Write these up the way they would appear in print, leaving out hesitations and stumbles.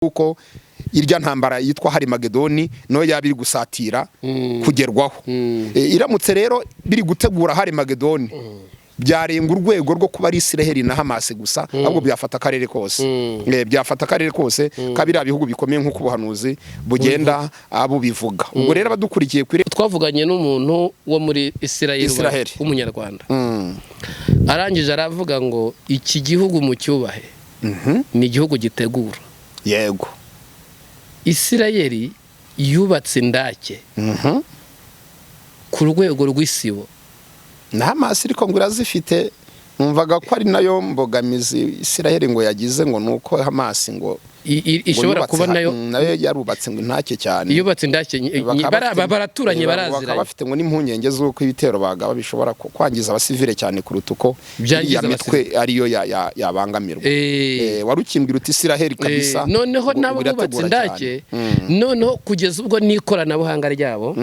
uko irya ntambara yitwa Harimagedoni no yabiri gusatira kugerwaho. Iramutse rero biri gutegura Harimagedoni byarenga urwego rwo kuba ari Isiraheli na Hamas gusa, ahubwo byafata akarere kose. Byafata akarere kose kabira bihugu bikomeye nko kubuhanuzi bugenda abo bivuga. Ubwo rero abadukurikiye kuri twavuganye n'umuntu wo muri Isiraheli w'umunyarwanda. Arangije aravuga ngo iki gihugu mu cyubahe ni igihugu gitegura. Yego. Isiraheli yubatse indake ku rwego rw'isibo. Na Hamas ariko ngo irazifite, numvaga ko ari nayo mbogamizi Isiraheli ngo yagize ngo nuko Hamas ngo ishobora kuba nayo yarubatse ngo intake cyane. Yubatse indake baraturanye baraziranye. Bafite ngo n'impungenge z'uko ibitero bagaba bishobora kwangiza abasivile cyane kuruta uko ya mitwe ariyo yabangamirwa. Warukimbira uti Isiraheli kabisa. Noneho nabo bubatse indake, noneho kugeza ubwo n'ikoranabuhanga ryabo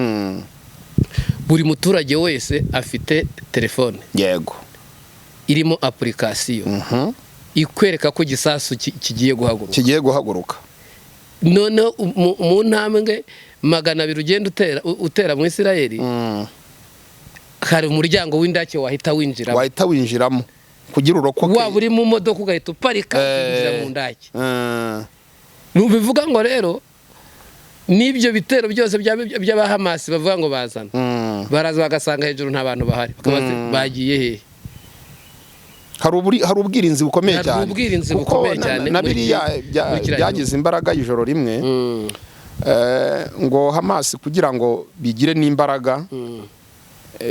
buri muturage wese afite telefone. Yego. Irimo application ikwereka ko gisasu kigiye guhaguruka. None mu ntambwe 200 ugenda utera mu Isiraheli, hari umuryango w'indake wahita winjiramo kugira urokoke. Waba uri mu modoka ugahita uparika winjira mu ndake. Nubivuga ngo rero nibyo bitero byose by'aba Hamas bavuga ngo bazana, baraza bagasanga hejuru nta bantu bahari, bakabaze bagiye he. Hari ubwirinzi bukomeye cyane. Nabiri yagize imbaraga ijoro rimwe ngo Hamas kugira ngo bigire n'imbaraga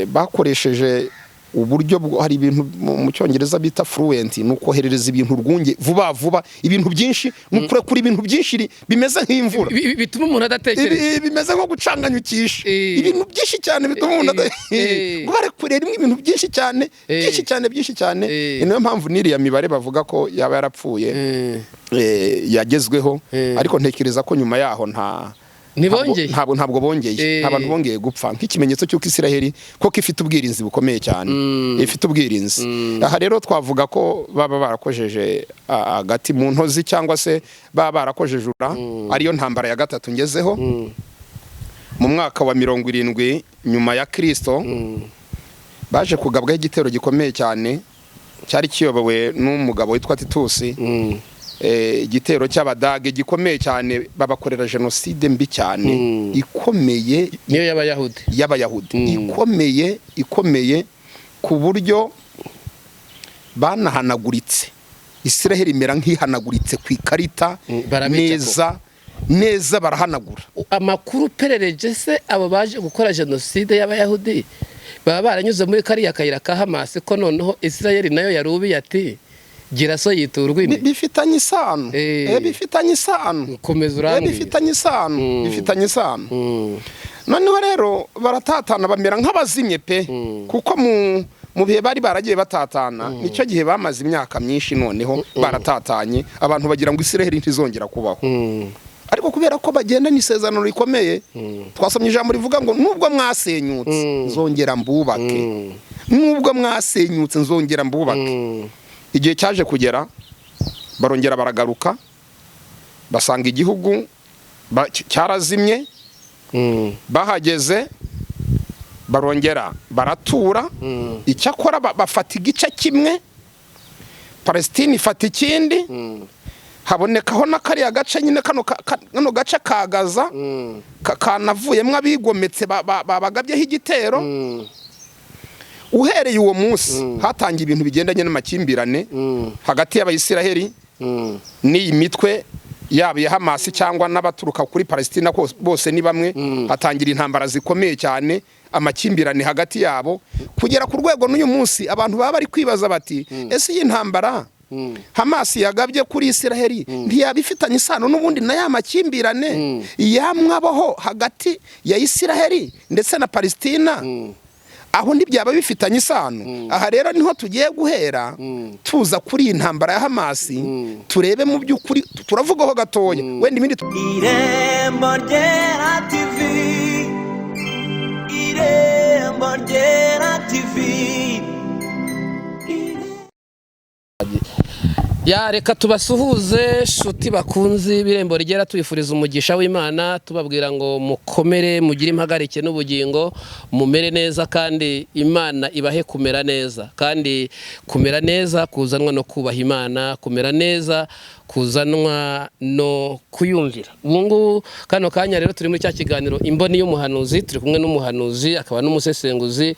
bakoresheje uburyo hari ibintu mu cyongereza bita fluent, nukoherereza ibintu rwunge vuba ibintu byinshi mukure kuri ibintu byinshi bimeze nk'imvura bituma umuntu adatekereza, bimeze nko gucanganyukisha ibintu byinshi cyane bituma umuntu bare kurera ibintu byinshi cyane. Niyo mpamvu niriya mibare bavuga ko yaba yarapfuye yagezweho, ariko ntekereza ko nyuma yaho ntabwo bongeye, abantu bongeye gupfa nk'ikimenyetso cy'uko Isiraheli ko ifite ubwirinzi bukomeye cyane. Ifite ubwirinzi. Aha rero twavuga ko baba barakojeje agati mu ntozi cyangwa se baba barakojeje ariyo ntambara ya gatatu ngezeho mu mwaka wa 70 nyuma ya Kristo. Baje kugabwaho igitero gikomeye cyane cyari kiyobowe n'umugabo witwa Titusi. Igitero cy'Abadage gikomeye cyane, babakorera genocide mbi cyane ikomeye, niyo y'Abayahudi ikomeye ku buryo banahanaguritse Isiraheli imera nk'ihanaguritse ku ikarita neza barahanagura. Amakuru perereje se abo baje gukora genocide y'Abayahudi baba baranyuze muri kariya kayira ka Hamas, ko noneho Isiraheli nayo yarubiye ati gira so yiturwine. Bifitanye isano. Komeza urangiye. Bifitanye isano. Noneho rero baratatana bamera nk'abazimye pe, kuko mu bihe bari baragiye batatana nicyo gihe bamaze imyaka myinshi, noneho baratatanye abantu bagira ngo Isiraheli ntizongera kubaho. Ariko kubera ko bagenda n'isezerano rikomeye, twasomye ijambo rivuga ngo nubwo mwasenyutse nzongera mbubake. Igihe cyaje kugera barongera baragaruka, basanga igihugu cyarazimye. Bahageze barongera baratura. Icyakora bafata igice kimwe, Palestine ifata ikindi, habonekaho n'akariya gace nyine kano gace kagaza kanavuyemo abigometse babagabyeho igitero. Uhereye uwo munsi hatangiye ibintu bigendanye n'amakimbirane hagati y'Abayisiraheli n'iyi mitwe yaba ya Hamas cyangwa n'abaturuka kuri Palestina, bose ni bamwe. Hatangira intambara zikomeye cyane, amakimbirane hagati yabo, kugera ku rwego n'uyu munsi abantu baba bari kwibaza bati ese iyi ntambara Hamas yagabye kuri Isiraheli ntiyabifitanye isano n'ubundi na ya makimbirane yamwabaho hagati ya Isiraheli ndetse na Palestina? Aho ntibyaba bifitanye isano. Aha rero niho tugiye guhera tuza kuri iyi ntambara ya Hamas, turebe mu by'ukuri, turavugaho gatoya wenda ibindi. Irembo Ryera TV, Irembo Ryera TV. Ya reka tubasuhuze shuti bakunzi birembo rigera twifuriza umugisha w'Imana tubabwira ngo mukomere mugire impagarike n'ubugingo mumere neza kandi Imana ibahe kumera neza kandi kumera neza kuzanwa no kubaha Imana kumera neza kuzanwa no kuyumvira ubungu kano kanya rero turi muri cya kiganiro imboni y'umuhanuzi turi kumwe n'umuhanuzi akaba n'umusesenguzi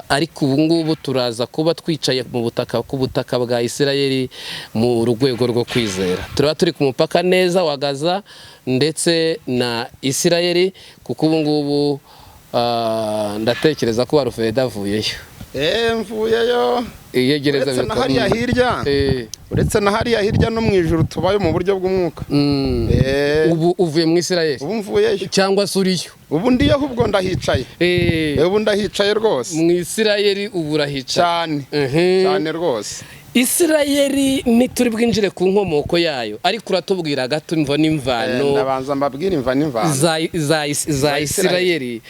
ariko ubungu turaza kuba twicaye mu butaka ku butaka bwa Isirayeli mu rugwego rwo kwizera turaba turi ku mupaka neza wa Gaza ndetse na Isirayeli kuko ubungubu ndatekereza ko Warufeda avuyeyo mvuyeyo iyegereza uretse na hariya hirya uretse na hariya hirya no mu ijuru tubayo mu buryo bw'umwuka ubu uvuye mu Isirayeli ubu mvuyeyo cyangwa suriyo ubu ndiyo ahubwo ndahicaye ubu ndahicaye rwose mu Isirayeli ubu urahicaye cyane rwose Isirayeli nituri bwinjire ku nkomoko yayo ariko uratubwira gato imvo n'imvano ndabanza mbabwira imva n'imvano za Isirayeli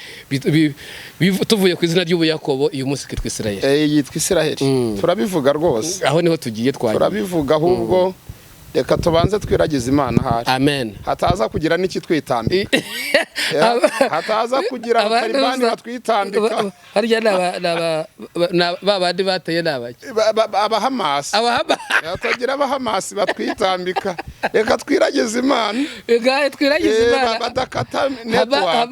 tuvuye ku izina ry'ubuyakobo uyu munsi kitwa Isirayeli yitwa Isirayeli turabivuga rwose aho niho tugiye twaje turabivuga ahubwo reka tubanze twiragiza Imana hari amen hataza kugira n'ikitwitambika hataza kugira abakaribani batwitambika harya babandi bateye nabaki abahamasi hatagira abahamasi batwitambika reka twiragize Imana twiragize Imana badakata netwa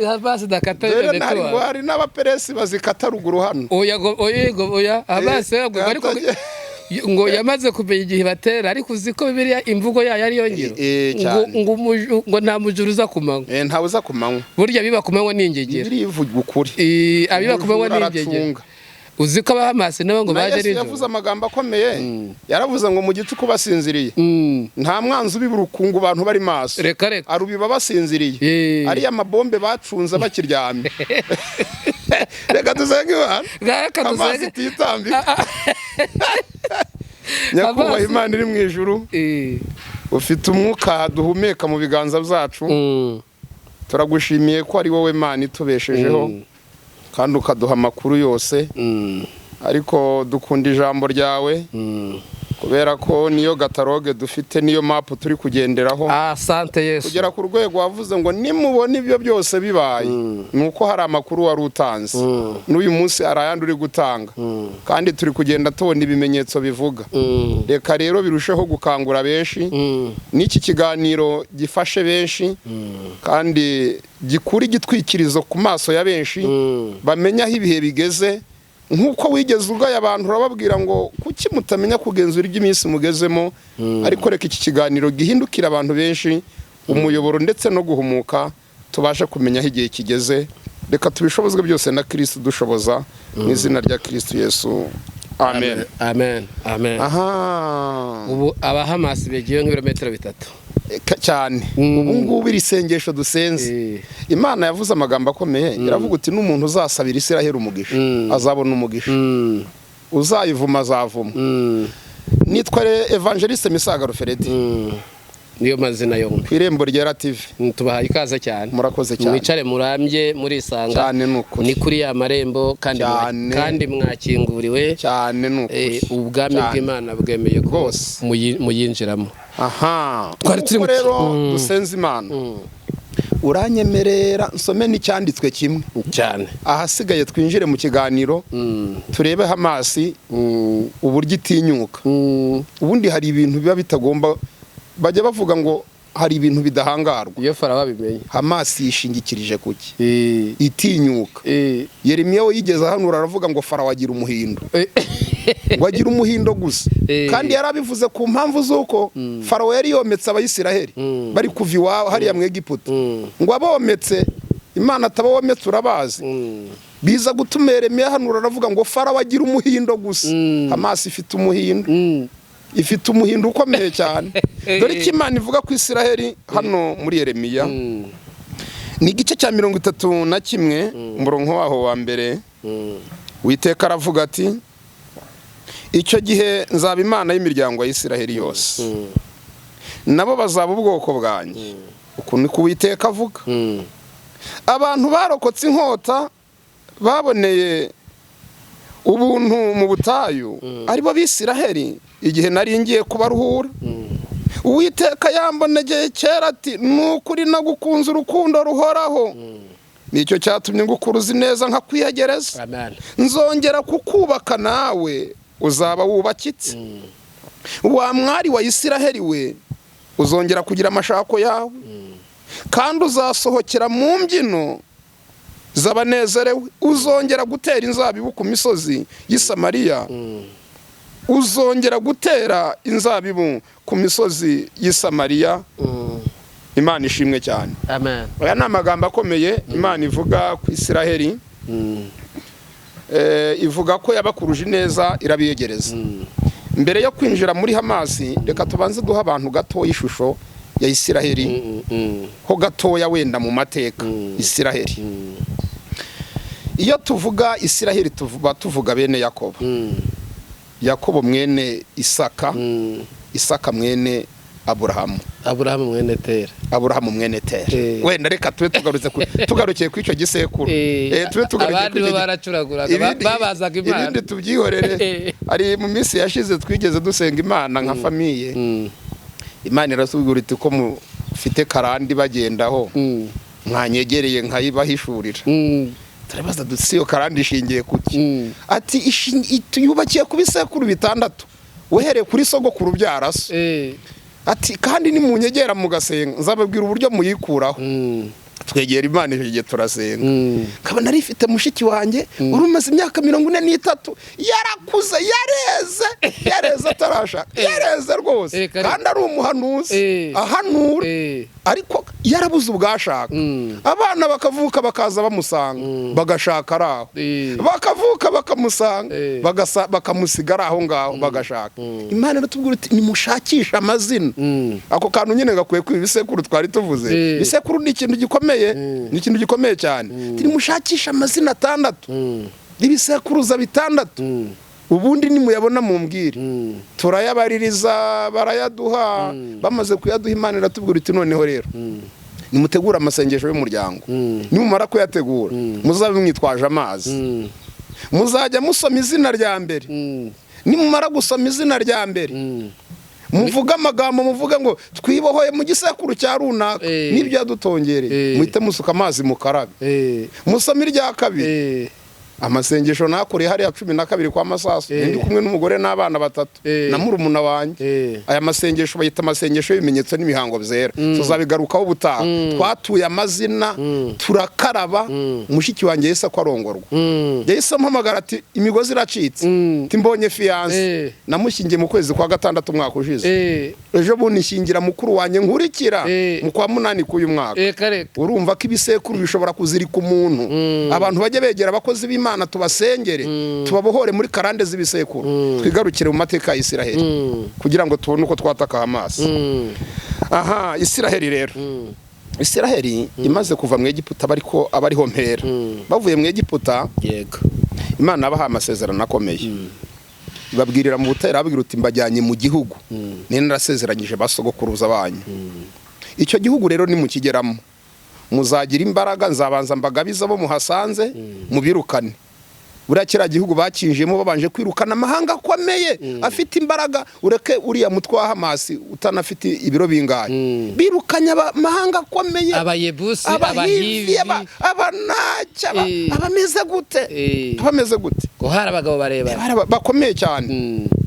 habasi dakata netwa hari n'abaperesi bazikata ruguru hano oya habasi ariko ngo yamaze kumenya igihe batera ariko uziko Bibiliya imvugo yayo ari yongero ngo nta mujuru uza kumanywa ntawe uza kumanywa burya biba kumanywa n'ingegera Bibiliya ivuga ukuri abiba kumanywa n'ingegera uziko abahamasi nabo ngo baje rero yavuze amagambo akomeye yaravuze ngo mu gicuku basinziriye nta mwanzi ubibura ukungu abantu bari maso reka arubiba basinziriye ari amabombe bacunza bakiryamye reka tuzenge Imana amazi titambika nyakubahwa Imana iri mu ijuru ufite umwuka duhumeka mu biganza byacu turagushimiye ko ari wowe Mana itubeshejeho kandi ukaduha amakuru yose ariko dukunda ijambo ryawe kubera ko niyo gatalogue dufite niyo map turi kugenderaho asante Yesu kugera ku rwego wavuze ngo nimubona ibyo byose bibaye nuko hari amakuru wari utanze n'uyu munsi arayandi uri gutanga kandi turi kugenda tubona ibimenyetso bivuga reka rero birusheho gukangura benshi n'iki kiganiro gifashe benshi kandi gikuri gitwikirizo ku maso ya benshi bamenya aho ibihe bigeze nkuko wigeze ugaya abantu urababwira ngo kuki mutamenya kugenzura iby'iminsi mugezemo ariko reka iki kiganiro gihindukira abantu benshi umuyoboro ndetse no guhumuka tubashe kumenya aho igihe kigeze reka tubishobozwe byose na Kristo dushoboza mu izina rya Kristo Yesu amen amen amen ubu abahamasi begiye nk'ibirometero 3 cyane ubu ngubu iri sengesho dusenze Imana yavuze amagambo akomeye iravuga uti n'umuntu uzasabira Isirayeli umugisha azabona umugisha uzayivuma azavuma nitwa Evangeliste Misaga Ruferedi niyo mazina yo ku IREMBO RYERA TV tubahaye ikaze cyane murakoze cyane mwicare murambye muri sanga ni kuri ya marembo kandi mwakinguriwe cyane n'ukuri ubwami bw'Imana bwemeye ko muyinjiramo twari turi rero dusenze Imana uranyemerera nsome n'icyanditswe kimwe cyane ahasigaye twinjire mu kiganiro turebe hamasi uburyo itinyuka ubundi hari ibintu biba bitagomba bajya bavuga ngo hari ibintu bidahangarwa iyo Farawo bimenye Hamasi yishingikirije kuki itinyuka Yeremiya we yigeze hano aravuga ngo Farawo agira umuhindo ngo agira umuhindo gusa kandi yarabivuze ku mpamvu z'uko Farawo yari yometse abayisiraheli bari kuva iwabo hariya mu Egiputa ngo abometse Imana atabometse urabazi biza gutuma Yeremiya hano aravuga ngo Farawo agira umuhindo gusa Hamasi ifite umuhindo ukomeye cyane dore ko Imana ivuga ku Isiraheli hano muri Yeremiya ni igice cya 31 umurongo waho wa mbere Uwiteka aravuga ati icyo gihe nzaba Imana y'imiryango ya Isiraheli yose nabo bazaba ubwoko bwanjye uko niko Uwiteka avuga abantu barokotse inkota baboneye ubuntu mu butayu aribo b'Isiraheli igihe nari ngiye kubaruhura Uwiteka yambonegeye kera ati nukuri nagukunze urukundo ruhoraho nicyo cyatumye ngukuruza neza nkakwiyegereza nzongera kukubaka nawe uzaba wubakitse wa mwari wa Isiraheli we uzongera kugira amashako yawe kandi uzasohokera mu mbyino z'abanezerewe uzongera gutera inzabibu ku misozi y'i Samariya uzongera gutera inzabibu ku misozi y'i Samariya Imana ishimwe cyane amen aya ni amagambo akomeye Imana ivuga ku Isiraheli ivuga ko yabakuruje neza irabiyegereza mbere yo kwinjira muri Hamasi reka tubanze duha abantu gato ishusho ya Isiraheli ho gatoya wenda mu mateka Isiraheli iyo tuvuga Isiraheli tuvuga bene Yakobo Yakobo mwene Isaka mwene Aburahamu mwene Tera wenda reka tube tugarukiye ku icyo gisekuru tube abandi bo baracuraguraga babazaga Imana ibindi tubyihorere ari mu minsi yashize twigeze dusenga Imana nka famiye Imana irasubwira iti ko mufite karandi bagendaho mwanyegereye nkayibahishurira turabaza dusiyo karandi ishingiye kuki ati yubakiye ku bisekuru bitandatu uhereye kuri sogokuru byaraso ati kandi ni munyegera mugasenga nzababwira uburyo muyikuraho twegera Imana igihe turasenga kaba nari ifite mushiki wanjye urumaze imyaka 43 yarakuze yareze atarashaka yareze rwose kandi ari umuhanuzi ahanura ariko yarabuze ubwashaka abana bakavuka bakaza bamusanga bagashaka araho bakavuka bakamusanga bakamusigara aho ngaho bagashaka Imana iratubwira iti nimushakisha amazina ako kantu nyine gakuye ku bisekuru twari tuvuze bisekuru ni ikintu gikomeye ni ikintu gikomeye cyane turi mushakisha amazina 6 ibisekuruza 6 ubundi nimuyabona mumbwire turayabaririza barayaduha bamaze kuyaduha Imana iratubwira iti noneho rero nimutegura amasengesho y'umuryango nimumara kuyategura muzabe mwitwaje amazi muzajya musoma izina rya mbere nimumara gusoma izina rya mbere muvuga amagambo muvuga ngo twibohoye mu gisekuru cya runaka nibyo yadutongereye muhite musuka amazi mu karabe musoma irya kabiri amasengesho nakore hari ya 12 kwa masasu ndi kumwe n'umugore n'abana 3 na murumuna wanjye aya masengesho bayita amasengesho y'ibimenyetso n'imihango byera tuzabigarukaho ubutaha twatuye amazina turakaraba mushiki wanjye Yesu akwarongorwa Yesu ampamagara ati imigozi iracitse timbonye fiance namushingiye mu kwezi kwa 6 mwaka ushize ejo bunishingira mukuru wanjye nkurikira mu kwa 8 k'uyu mwaka urumva ko ibisekuru bishobora kuzirika umuntu abantu bajye begera abakozi b'Imana tubasengere tubabohore muri karande z'ibisekuru twigarukire mu mateka ya Isiraheli kugira ngo tubone uko twataka Hamasi aha Isiraheli rero Isiraheli imaze kuva mu Egiputa bariko abariho mpera bavuye mu Egiputa yego Imana abaha amasezerano akomeye babwirira mu butera ababwira uti mbajyanye mu gihugu ni narasezeranyije basogokuruza banyu icyo gihugu rero ni mu kigeramo muzagira imbaraga nzabanza mbagabiza bo muhasanze mubirukane buriya kira gihugu bakinjiyemo babanje kwirukana amahanga akomeye afite imbaraga ureke uriya mutwe wa Hamasi utanafite ibiro bingahe birukanya amahanga akomeye abayebusi abahivi abanaca abameze gute ko hari abagabo bareba bakomeye cyane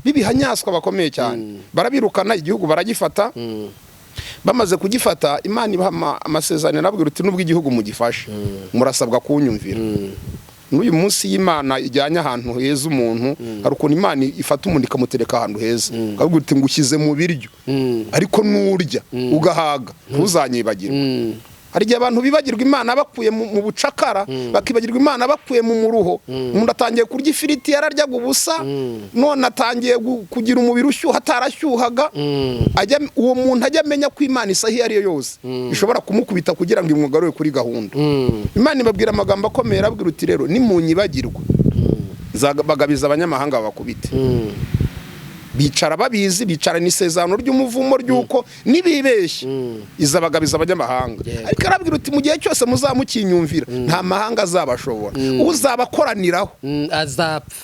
bibihanyaswa bakomeye cyane barabirukana igihugu baragifata bamaze kugifata Imana ibaha amasezerano nabwira uti nubwo igihugu mugifashe murasabwa kunyumvira n'uyu munsi y'Imana ijyanye ahantu heza umuntu hari ukuntu Imana ifata umuntu ikamutereka ahantu heza akabwira uti ngushyize mu biryo ariko nurya ugahaga ntuzanyibagirwe hari igihe abantu bibagirwa Imana bakuye mu bucakara bakibagirwa Imana bakuye mu muruho umuntu atangiye kurya ifiriti yararyaga ubusa none atangiye kugira umubiri ushyuha atarashyuhaga uwo muntu ajya amenya ko Imana isahi ariyo yose ishobora kumukubita kugira ngo imwugarure kuri gahunda Imana ibabwira amagambo akomeye arabwira uti rero nimunyibagirwa bagabiza abanyamahanga babakubite bicara babizi, bicara n'isezerano ry'umuvumo ry'uko nibibeshye izabagabiza abanyamahanga. Ariko arabwira uti mu gihe cyose muzamukinyumvira nta mahanga azabashobora. Uzabakoraniraho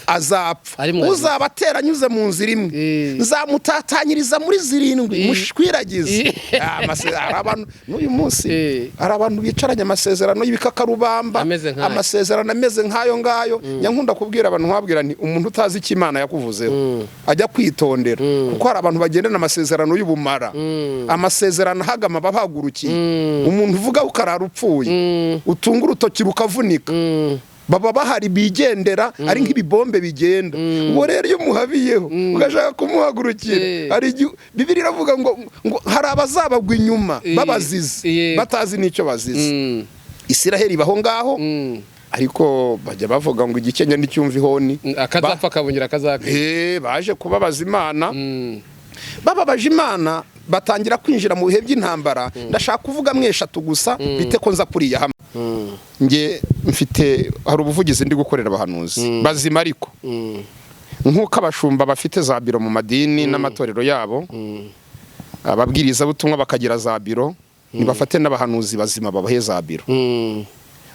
azapfa, uzabatera anyuze mu nzira imwe nzamutatanyiriza muri zirindwi mushwiragize. Abantu n'uyu munsi hari abantu bicaranye amasezerano y'ibikakarubamba, amasezerano ameze nk'ayo ngayo. Nyankunda kubwira abantu nkabwira nti umuntu utazi icyo Imana yakuvuzeho ajya kwitondera, kuko hari abantu bagendana amasezerano y'ubumara, amasezerano hagama bahagurukiye. Umuntu uvuga ukarara upfuye, utunga urutoki rukavunika, baba bahari bigendera ari nk'ibibombe bigenda. Uwo rero iyo muhabiyeho ugashaka kumuhagurukira, hari Bibiliya iravuga ngo hari abazabagwa inyuma babazize batazi n'icyo bazize. Isiraheli baho ngaho, ariko bajya bavuga ngo igikenya n'icyumva ihoni akazapfa kabungira kazaka. Baje kubabaza Imana, bababaje Imana batangira kwinjira mu bihe by'intambara. Ndashaka kuvuga mweshatu gusa bite ko nza kuriya hamwe. Nge mfite hari ubuvugizi ndi gukorera abahanuzi bazima, ariko nk'uko abashumba bafite za biro mu madini n'amatorero yabo, ababwiriza butumwa bakagira za biro, nibafate n'abahanuzi bazima babahe za biro.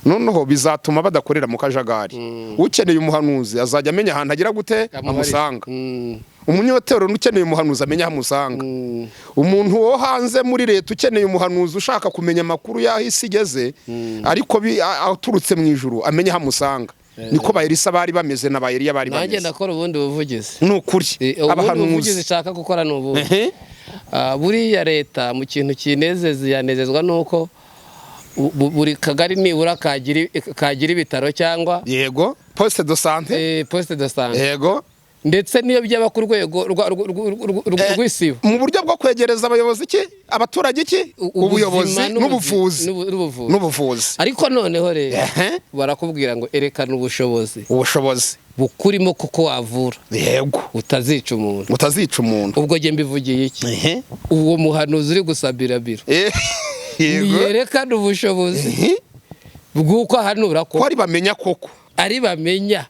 Noneho bizatuma badakorera mu kajagari. Ukeneye umuhanuzi azajya amenya ahantu agira gute amusanga. Umunyotero n'ukeneye umuhanuzi amenya amusanga. Umuntu wo hanze muri leta ukeneye umuhanuzi ushaka kumenya amakuru yaho isi igeze, ariko aturutse mu ijuru amenya amusanga. Niko ba Elisa bari bameze na ba Eliya bari bameze. Nanjye ndakora ubundi buvugizi. Nukuri abahanuzi shaka gukora n'ubu. Buriya leta mu kintu kinezeza yanezezwa nuko buri kagari nibura kagira ibitaro cyangwa yego poste de santé, poste de santé yego, ndetse niyo byaba ku rwego rw'isibo mu buryo bwo kwegereza abayobozi abaturage ubuyobozi n'ubuvuzi. Ariko noneho rero barakubwira ngo erekana ubushobozi bukurimo kuko wavura, yego, utazica umuntu. Ubwo je mbivugiye iki? Uwo muhanuzi uri gusabira biro yerekana ubushobozi bw'uko ahanura ko ari bamenya koko, ari bamenya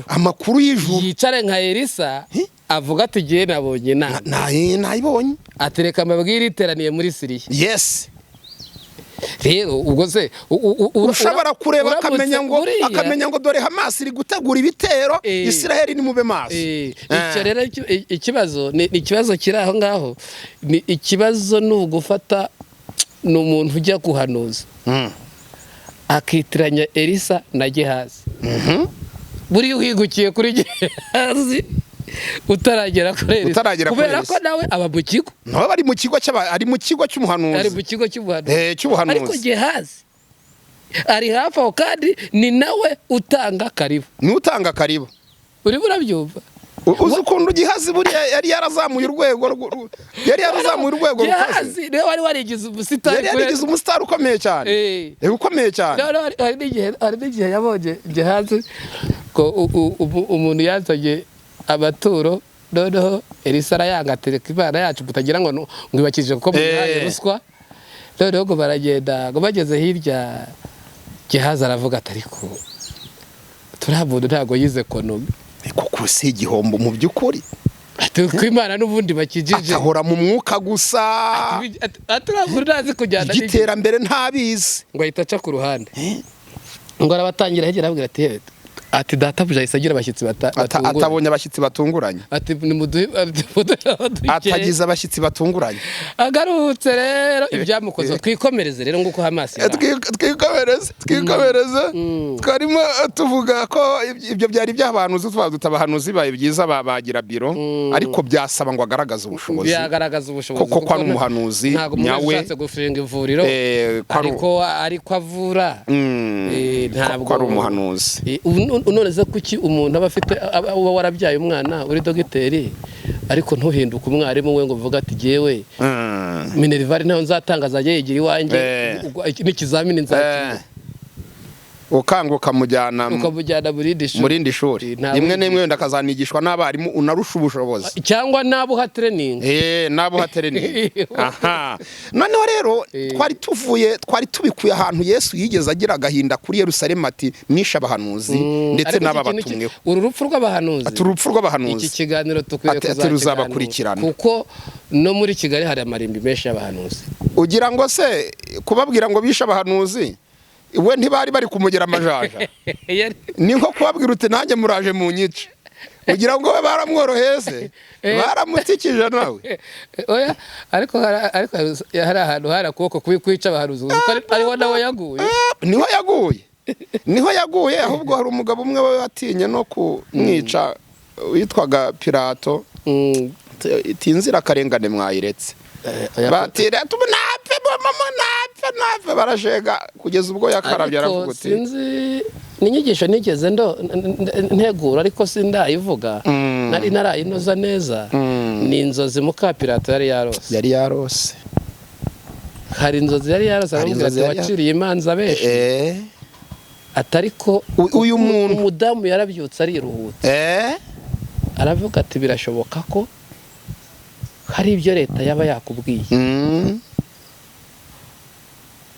amakuru y'ijuru. Yicare nka Elisa avuga ati giye nabonye nayibonye, atereka amabwire iteraniye muri Siriya. Yes. Rero ubwo se ushobora kureba akamenya ngo dore Hamas iri gutegura ibitero, Isiraheli ni mube maso. Icyo rero ikibazo ni ikibazo kiri aho ngaho, ni ikibazo n'ugufata n'umuntu ujya kuhanuza akitiranya Elisa na Gehazi. Buri uhigukiye kuri Gehazi utaragera kuri Elisa, kubera ko nawe aba mu kigo, nawe bari mu kigo ari mu kigo cy'umuhanuzi, ari mu kigo cy'ubuhanuzi. Ariko Gehazi ari hafi aho, kandi ni nawe utanga karibu. Uri burabyumva? Uzi ukuntu Gehazi buriya yari yarazamuye urwego Gehazi rero wari warigize umusitari ukomeye cyane. Ukomeye cyane. Hari n'igihe yabonye Gehazi ko umuntu yazanye abaturo, noneho Elisa arayanga atereka Imana yacu mutagira ngo ngwibakije kuko muhaye ruswa. Noneho ngo baragenda, ngo bageze hirya Gehazi aravuga ati ariko turamuntu ntago yize ekonomi, kuko si igihombo mu by'ukuri. Ko Imana n'ubundi bakijije ahora mu mwuka gusa, aturamuntu ntazi kujyana n'iterambere ntabizi. Ngo ahita aca ku ruhande, ngo arabatangira hegera ababwira ati databuja isagira abashyitsi atabonye abashyitsi batunguranye, ati atagize abashyitsi batunguranye. Agarutse rero ibyamukoze. Twikomereze rero nguko Hamas twikomereze. Twarimo tuvuga ko ibyo byari by'abahanuzi, tutabahanuzi baye byiza bagira biro, ariko byasaba ngo agaragaze ubushobozi. Koko kwa n'umuhanuzi nyawe yashatse gushinga ivuriro, ariko avura. Ntabwo ari umuhanuzi. Unoneze kuki umuntu aba afite uba warabyaye umwana uri dogiteri, ariko ntuhinduke umwarimu we ngo uvuga ati jewe Minerval naho nzatanga azajya yigira iwanjye n'ikizamini nzakira. ukanguka mujyana muri indi shuri rimwe n'imwe wenda akazanigishwa n'abarimu unarusha ubushobozi cyangwa nabuha training nabuha training aha noneho rero twari tubikuye ahantu Yesu yigeze agira agahinda kuri Yerusalemu ati mwisha abahanuzi ndetse n'ababatumweho urupfu rw'abahanuzi iki kiganiro tukwiye kuzabakurikirana kuko no muri Kigali hari amarimbi menshi y'abahanuzi ugira ngo se kubabwira ngo bisha abahanuzi we ntibari bari kumugera amajaja ni nko kubabwira uti nanjye muraje mu nyice ugira ngo we baramworoheze baramutikije nawe oya ariko hari ahantu hari akuboko kwica abahanuzi ariho nawe yaguye niho yaguye ahubwo hari umugabo umwe we watinye no kumwica witwaga Pilato tinzira karengane mwayiretse batira tumunapfe napfe barashega kugeza ubwo yakarabye aravuga uti sinzi n'inyigisho nigeze ntegura ariko sindayivuga nari narayinoza neza ni inzozi muka Pilato yari yarose hari inzozi yari yarose aravuga ati waciriye imanza beshi atariko uyu muntu umudamu yarabyutse ariruhutse aravuga ati birashoboka ko hari ibyo leta yaba yakubwiye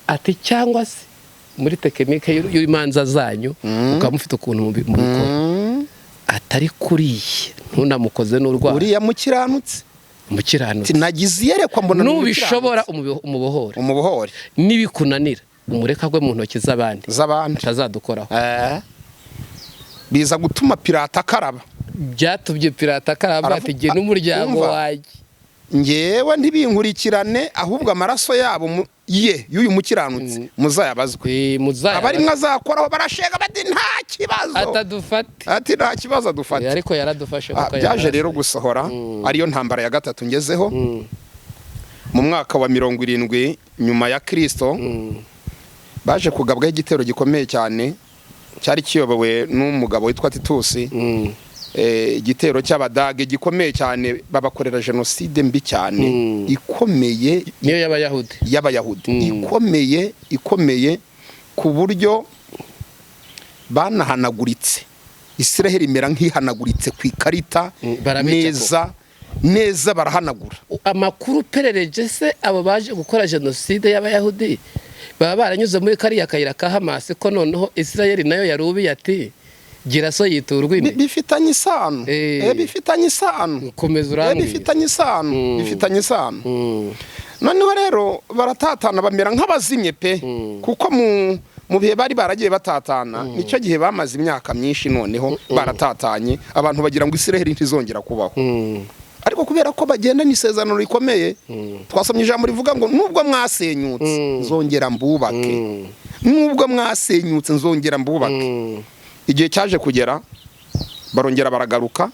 ati cyangwa se muri tekinike y'imanza zanyu ukamufite ukuntu mu bikora atari kuriye ntunamukoze n'urwara uriya mukiranutse nagize iyerekwa mbona n'ubishobora umubohore nibikunanira umureka gwe mu ntoki z'abandi atazadukoraho biza gutuma Pilato akaraba byatubye Pilato akaraba ati ge n'umuryango waje ngewe ntibinkurikirane ahubwo amaraso yabo y'uyu mukiranutse muzayabazwe abari mwazakoraho barashega bati nta kibazo ati nta kibazo adufate ariko yaradufashe byaje rero gusohora ariyo ntambara ya gatatu ngezeho mu mwaka wa 70 nyuma ya Kristo baje kugabwaho igitero gikomeye cyane cyari kiyobowe n'umugabo witwa Titusi igitero cy'abadage gikomeye cyane babakorera genocide mbi cyane ikomeye niyo y'abayahudi ikomeye ku buryo banahanaguritse Israel imera nk'ihanaguritse ku ikarita neza barahanagura amakuru perereje se abo baje gukora genocide y'abayahudi baba baranyuze muri kariya kayira ka Hamas ko noneho Israel nayo yarubiye ati gira so yiturwa ine bifitanye isano komeza urangiye bifitanye isano noneho rero baratatana bamera nk'abazimye pe kuko mu bihe bari baragiye batatana nicyo gihe bamaze imyaka myinshi noneho baratatanye abantu bagira ngo Israel ntizongera kubaho ariko kubera ko bagenda n'isezerano rikomeye twasomye ijambo rivuga ngo nubwo mwasenyutse nzongera mbubake igihe cyaje kugera barongera baragaruka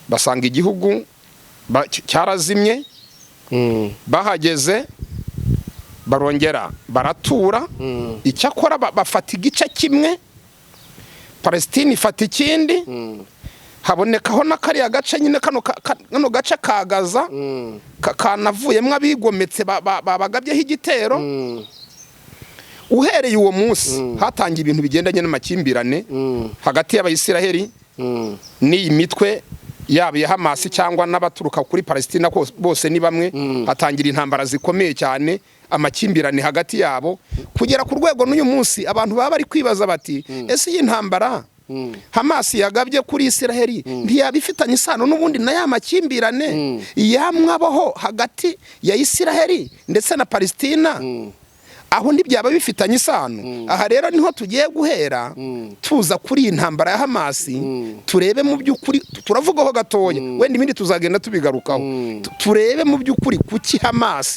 basanga igihugu cyarazimye bahageze barongera baratura icyakora bafata igice kimwe Palestine ifata ikindi habonekaho n'akariya gace nyine kano gace kagaza kanavuyemo abigometse babagabyeho igitero uhereye uwo munsi hatangiye ibintu bigendanye n'amakimbirane hagati y'abayisiraheli n'iyi mitwe yaba ya Hamas cyangwa n'abaturuka kuri Palestina bose ni bamwe hatangira intambara zikomeye cyane amakimbirane hagati yabo kugera ku rwego n'uyu munsi abantu baba bari kwibaza bati ese iyi ntambara Hamas yagabye kuri Israel ntiyabifitanye isano n'ubundi na ya makimbirane yamwabaho hagati ya Israel ndetse na Palestina aho ntibyaba bifitanye isano aha rero niho tugiye guhera tuza kuri iyi ntambara ya Hamas turebe mu by'ukuri turavugaho gatoya wenda ibindi tuzagenda tubigarukaho turebe mu by'ukuri kuki Hamas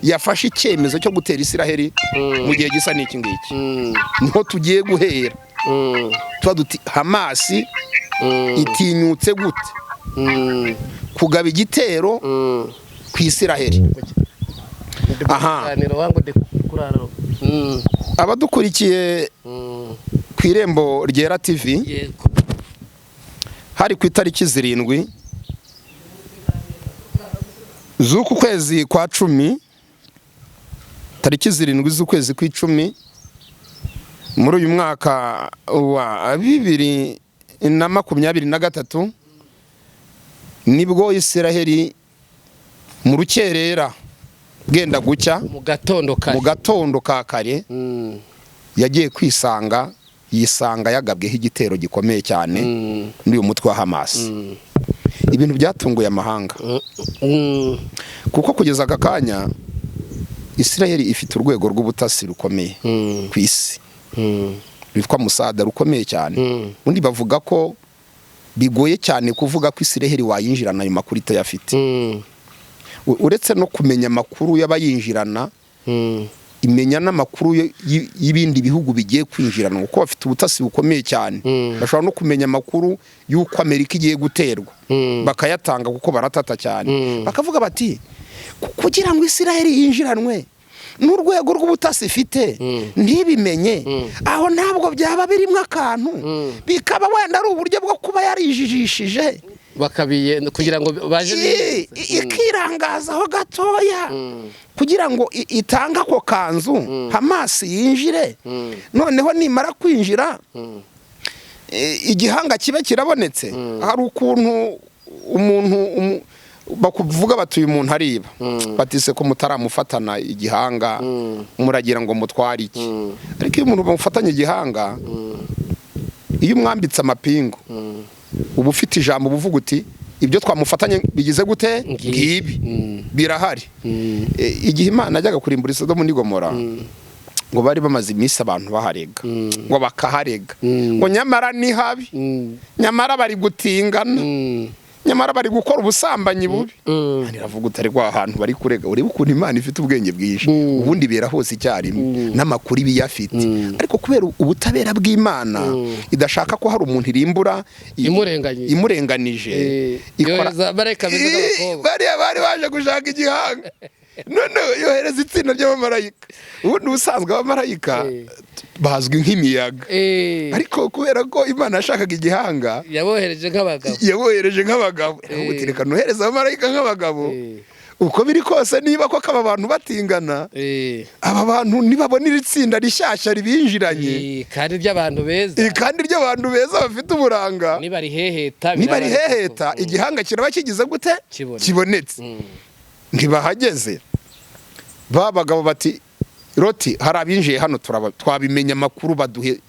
yafashe icyemezo cyo gutera Israel mu gihe gisa n'iki ngiki niho tugiye guhera duti Hamas itinyutse gute kugaba igitero ku Israel aha abadukurikiye ku Irembo Ryera TV hari ku itariki 7 z'uku kwezi kwa 10 tariki 7 z'ukwezi kwa 10 muri uyu mwaka wa 2023 nibwo Isiraheli mu rukerera bwenda gucya mu gatondo ka kare yagiye kwisanga yisanga yagabweho igitero gikomeye cyane n'uyu mutwe wa Hamas. Ibintu byatunguye amahanga kuko kugeza aka kanya Isiraheli ifite urwego rw'ubutasi rukomeye ku isi rwitwa Musada rukomeye cyane. Undi bavuga ko bigoye cyane kuvuga ko Isiraheli wayinjirana ayo makuru itayafite. Uretse no kumenya makuru y'abayinjirana imenya n'amakuru y'ibindi bihugu bigiye kwinjirana kuko bafite ubutasi bukomeye cyane. Bashobora no kumenya makuru y'uko Amerika igiye guterwa bakayatanga kuko baratata cyane. Bakavuga bati kugira ngo Isiraheli yinjiranwe n'urwego rw'ubutasi ifite ntibimenye aho ntabwo byaba birimo akantu bikaba wenda ari uburyo bwo kuba yarijijishije bakabiye kugira ngo baje ikirangazaho gatoya kugira ngo itanga ko kanzu Hamas yinjire. Noneho nimara kwinjira igihanga kibe kirabonetse. Hari ukuntu umuntu bakuvuga bati uyu muntu ariba batise ko mutaramufatana igihanga muragira ngo mutware iki. Ariko iyo umuntu bamufatanye igihanga iyo umwambitse amapingu ubu ufite ijambo buvuga uti ibyo twamufatanye bigize gute ngibi birahari. Igihe Imana ajyaga kurimbura Sodomu n'Igomora ngo bari bamaze iminsi abantu baharega ngo bakaharega ngo nyamara ni habi nyamara bari gutingana nyamara bari gukora ubusambanyi bubi. Niravuga utari kwa ahantu bari kurega urebe ukuntu Imana ifite ubwenge bwinshi ubundi bera hose icyarimwe n'amakuru biyafite. Ariko kubera ubutabera bw'Imana idashaka ko hari umuntu irimbura imurenganije yohereza bareka bivuga abakobwa bari baje gushaka igihanga none yohereza itsinda ry'abamarayika. Ubundi ubusanzwe abamarayika bazwi nk'imiyaga ariko kubera ko Imana yashakaga igihanga yabohereje nk'abagabo utireka nohereza abamarayika nk'abagabo. Uko biri kose niba ko aba bantu batingana aba bantu nibabona itsinda rishyashya ribinjiranye kandi ry'abantu beza bafite uburanga nibariheheta igihanga kiraba kigize gute kibonetse. Ntibahageze babagabo bati Roti hari abinjiye hano twabimenya amakuru baduhe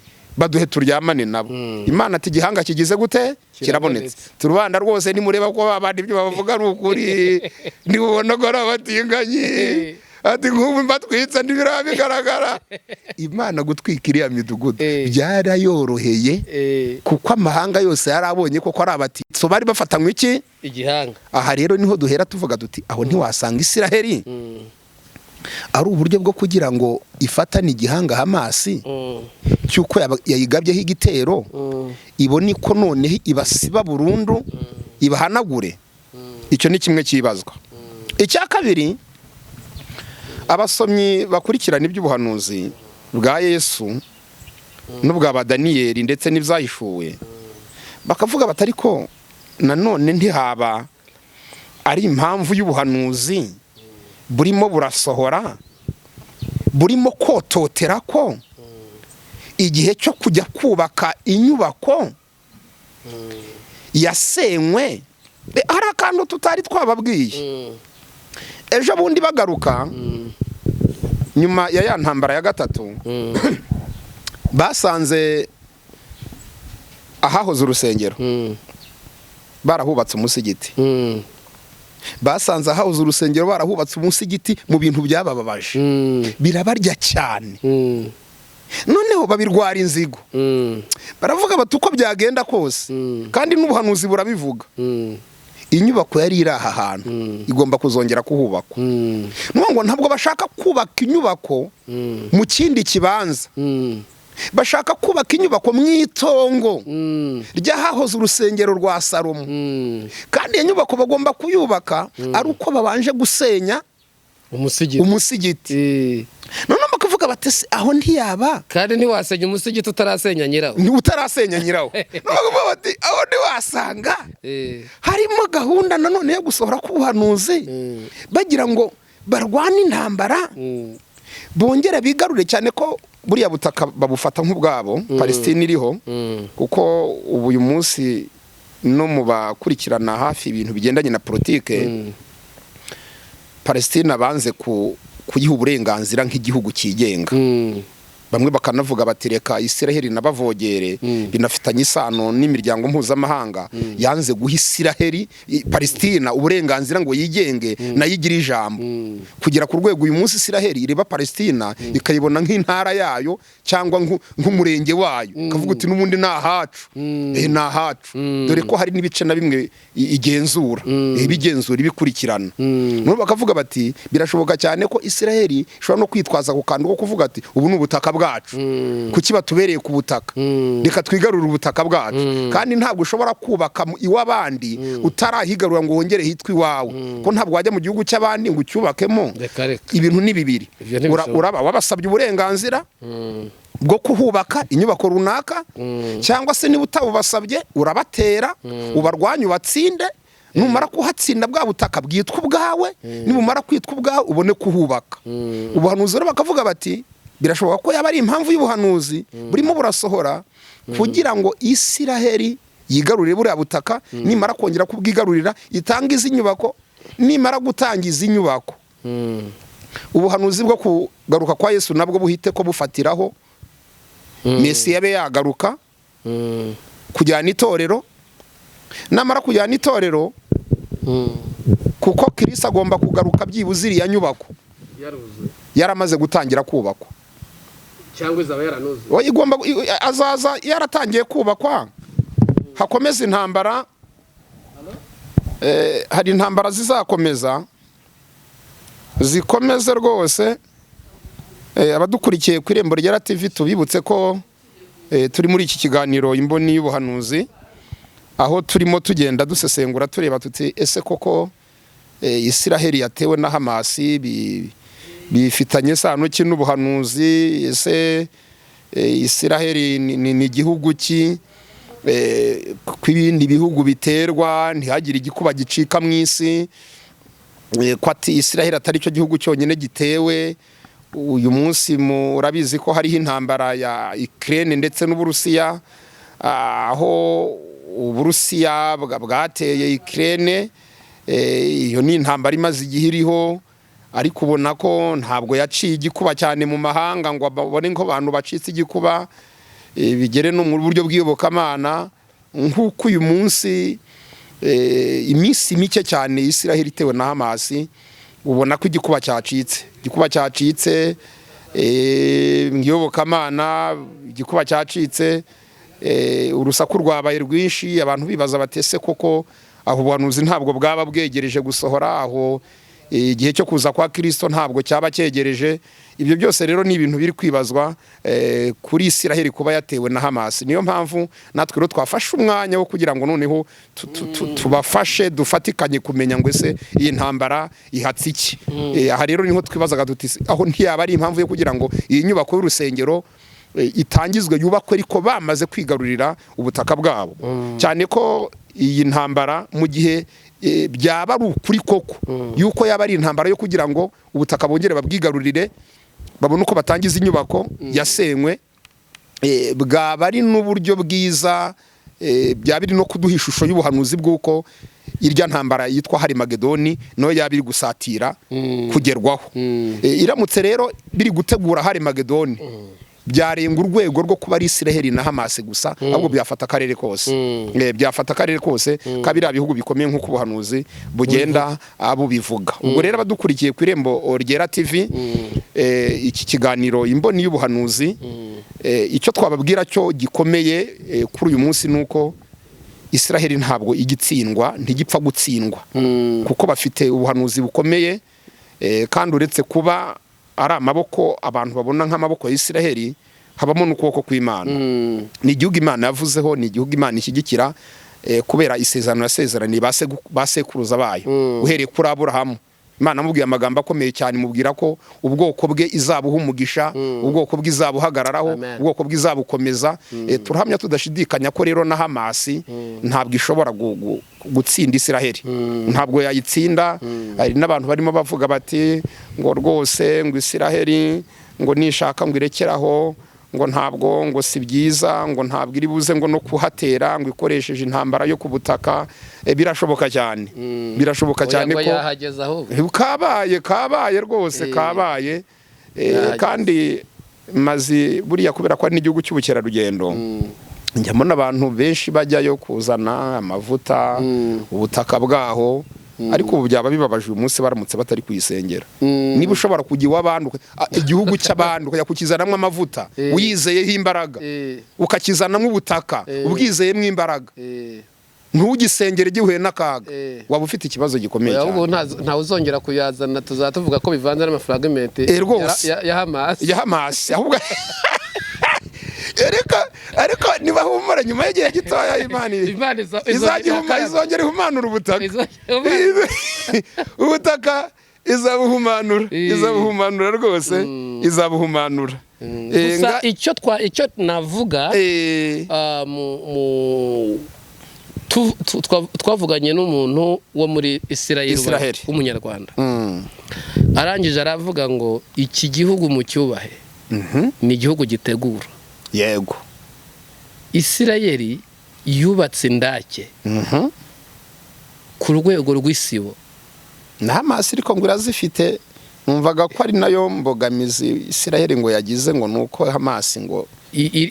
turyamane nabo. Imana ati igihanga kigize gute kirabonetse. Turubanda rwose nimureba ko abandi ibyo bavuga ari ukuri nibubona ko ari abatinganye ati nk'ubu mbatwitsa ntibirabigaragara. Imana gutwika iriya midugudu byarayoroheye kuko amahanga yose yarabonye ko ari abatitso bari bafatanywe iki igihanga. Aha rero niho duhera tuvuga duti aho ntiwasanga Isiraheli ari uburyo bwo kugira ngo ifatane igihanga Hamas cyuko yayigabyeho igitero ibone ko none ibasiba burundu ibahanagure. Icyo ni kimwe kibazwa. Icya kabiri abasomyi bakurikirana iby'ubuhanuzi bwa Yesu n'ubwa Daniyeli ndetse n'ibyahishuwe bakavuga batari ko nanone ntihaba ari impamvu y'ubuhanuzi burimo burasohora burimo kototera ko igihe cyo kujya kubaka inyubako yasenywe. Hari akantu tutari twababwiye ejo bundi bagaruka nyuma ya ntambara ya gatatu basanze ahahoze urusengero barahubatse umusigiti. Basanze ahahoze urusengero barahubatse umusigiti mu bintu byabababaje birabarya cyane. Noneho babirwara inzigo baravuga bati uko byagenda kose kandi n'ubuhanuzi burabivuga inyubako yari iri aha hantu igomba kuzongera kuhubakwa. Ngo ntabwo bashaka kubaka inyubako mu kindi kibanza bashaka kubaka inyubako mu itongo ry'ahahoze urusengero rwa Salomo. Kandi iyo nyubako bagomba kuyubaka ari uko babanje gusenya umusigiti. None bakavuga bati aho ntiyaba kandi ntiwasenya umusigiti utarasenya nyirawo bakavuga bati aho ntiwasanga harimo gahunda nanone yo gusohora k'ubuhanuzi bagira ngo barwane intambara bongera bigarure cyane ko buriya butaka babufata nk'ubwabo Palestine iriho kuko ubu uyu munsi no mu bakurikirana hafi ibintu bigendanye na politike Palestine abanze kuyiha uburenganzira nk'igihugu cyigenga bamwe bakanavuga bati reka Isiraheli nabavogere binafitanye isano n'imiryango mpuzamahanga yanze guha Isiraheli Palestina uburenganzira ngo yigenge nayigira ijambo kugira ku rwego uyu munsi Isiraheli ireba Palestina ikayibona nk'intara yayo cyangwa nk'umurenge wayo kavuga uti n'ubundi nahacu nahacu dore ko hari n'ibice na bimwe igenzura ibigenzura ibikurikirana no bakavuga bati birashoboka cyane ko Isiraheli ishobora no kwitwaza ku kantu ko kuvuga ati ubu n'ubutaka bwacu kuki batubereye ku butaka reka twigarurira ubutaka bwacu kandi ntabwo ushobora kubaka iw'abandi utarahigarura ngo wongere hitwe iwawe ko ntabwo wajya mu gihugu cy'abandi ngo ucyubakemo ibintu ni bibiri uraba wabasabye uburenganzira bwo kuhubaka inyubako runaka cyangwa se niba utabubasabye urabatera ubarwanya ubatsinde numara kuhatsinda bwa butaka bwitwa ubwawe nibumara kwitwa ubwawe ubone kuhubaka ubuhanuzi rero bakavuga bati birashoboka ko yaba ari impamvu y'ubuhanuzi burimo burasohora kugira ngo Isiraheli yigarurire buriya butaka nimara kongera kubwigarurira itangiza inyubako nimara gutangiza inyubako ubuhanuzi bwo kugaruka kwa Yesu nabwo buhite ko bufatiraho Mesi yabe yagaruka kujyana itorero namara kujyana itorero kuko Kristo agomba kugaruka byibuze iriya nyubako yaramaze gutangira kubakwa cyangwa izaba yaranuze igomba azaza yaratangiye kubakwa hakomeza intambara hari intambara zizakomeza zikomeze rwose abadukurikiye ku Irembo Ryera TV tubibutse ko turi muri iki kiganiro imboni y'ubuhanuzi aho turimo tugenda dusesengura tureba tuti ese koko Isiraheli yatewe na Hamasi bifitanye sano ki n'ubuhanuzi ese Isiraheli ni igihugu ki kw'ibindi bihugu biterwa ntihagire igikuba gicika mu isi ko ati Isiraheli atari cyo gihugu cyonyine gitewe uyu munsi murabizi ko hariho intambara ya Ukraine ndetse n'Uburusiya aho Uburusiya bwateye Ukraine iyo ni intambara imaze igihe iriho ariko ubona ko ntabwo yaciye igikuba cyane mu mahanga ngo babone ko abantu bacitse igikuba bigere no mu buryo bw'iyobokamana nk'uko uyu munsi iminsi mike cyane Isiraheli itewe na Hamasi ubona ko igikuba cyacitse iyobokamana igikuba cyacitse urusaku rwabaye rwinshi abantu bibaza batese koko aho ubuhanuzi ntabwo bwaba bwegereje gusohora aho igihe cyo kuza kwa Kristo ntabwo cyaba cyegereje ibyo byose rero ni ibintu biri kwibazwa kuri Isiraheli kuba yatewe na Hamasi niyo mpamvu natwe rero twafashe umwanya wo kugira ngo noneho tubafashe dufatikanye kumenya ngo ese iyi ntambara ihatse iki aha rero niho twibazaga tuti aho ntiyaba ari impamvu yo kugira ngo iyi nyubako y'urusengero itangizwe yubakwe ariko bamaze kwigarurira ubutaka bwabo cyane ko iyi ntambara mu gihe byaba ari ukuri koko yuko yaba ari intambara yo kugira ngo ubutaka bongere babwigarurire babone uko batangiza inyubako yasenywe bwaba ari n'uburyo bwiza byaba biri no kuduha ishusho y'ubuhanuzi bw'uko irya ntambara yitwa Harimagedoni no yaba iri gusatira kugerwaho iramutse rero biri gutegura Harimagedoni byarenga urwego rwo kuba ari Isiraheli na Hamasi gusa ahubwo byafata akarere kose byafata akarere kose kabira bihugu bikomeye nk'uko ubuhanuzi bugenda abubivuga ubwo rero abadukurikiye ku Irembo Ryera TV iki kiganiro imboni y'ubuhanuzi icyo twababwira cyo gikomeye kuri uyu munsi nuko Isiraheli ntabwo igitsindwa ntigipfa gutsindwa kuko bafite ubuhanuzi bukomeye kandi uretse kuba ari amaboko abantu babona nk'amaboko ya Isiraheli habamo n'ukuboko kw'Imana ni igihugu Imana yavuzeho ni igihugu Imana ishyigikira kubera isezerano yasezeraniye basekuruza bayo uhereye kuri Aburahamu Imana amubwiye amagambo akomeye cyane mubwira ko ubwoko bwe izabuha umugisha ubwoko bwe izabuhagararaho ubwoko bwe izabukomeza turahamya tudashidikanya ko rero na Hamasi ntabwo ishobora gutsinda Isiraheli ntabwo yayitsinda hari n'abantu barimo bavuga bati ngo rwose ngo Isiraheli ngo nishaka ngo irekeraho ngo ntabwo ngo si byiza ngo ntabwo iri buze ngo no kuhatera ngo ikoresheje intambara yo ku butaka birashoboka cyane birashoboka cyane ko kabaye rwose kabaye kandi mazi buriya kubera ko ari n'igihugu cy'ubukerarugendo njyamo n'abantu benshi bajyayo kuzana amavuta ubutaka bwaho ariko ubu byaba bibabaje uyu munsi baramutse batari kuyisengera niba ushobora kujya iw'abandi igihugu cy'abandi ukajya kukizanamo amavuta uyizeyeho imbaraga ukakizanamo ubutaka ubwizeyemo imbaraga ntugisengere gihuye n'akaga waba ufite ikibazo gikomeye cyane ntawe uzongera kuyazana tuzatuvuga ko bivanze n'amafragment ya Hamas ahubwo ariko niba humura nyuma y'igihe gitoya Imana izongera ihumanura ubutaka izabuhumanura rwose izabuhumanura gusa icyo navuga twavuganye n'umuntu wo muri Isiraheli w'umunyarwanda arangije aravuga ngo iki gihugu mu cyubahe ni igihugu gitegura yego Isiraheli yubatse indake ku rwego rw'isibo na Hamas ariko ngo irazifite numvaga ko ari nayo mbogamizi Isiraheli ngo yagize ngo nuko Hamas ngo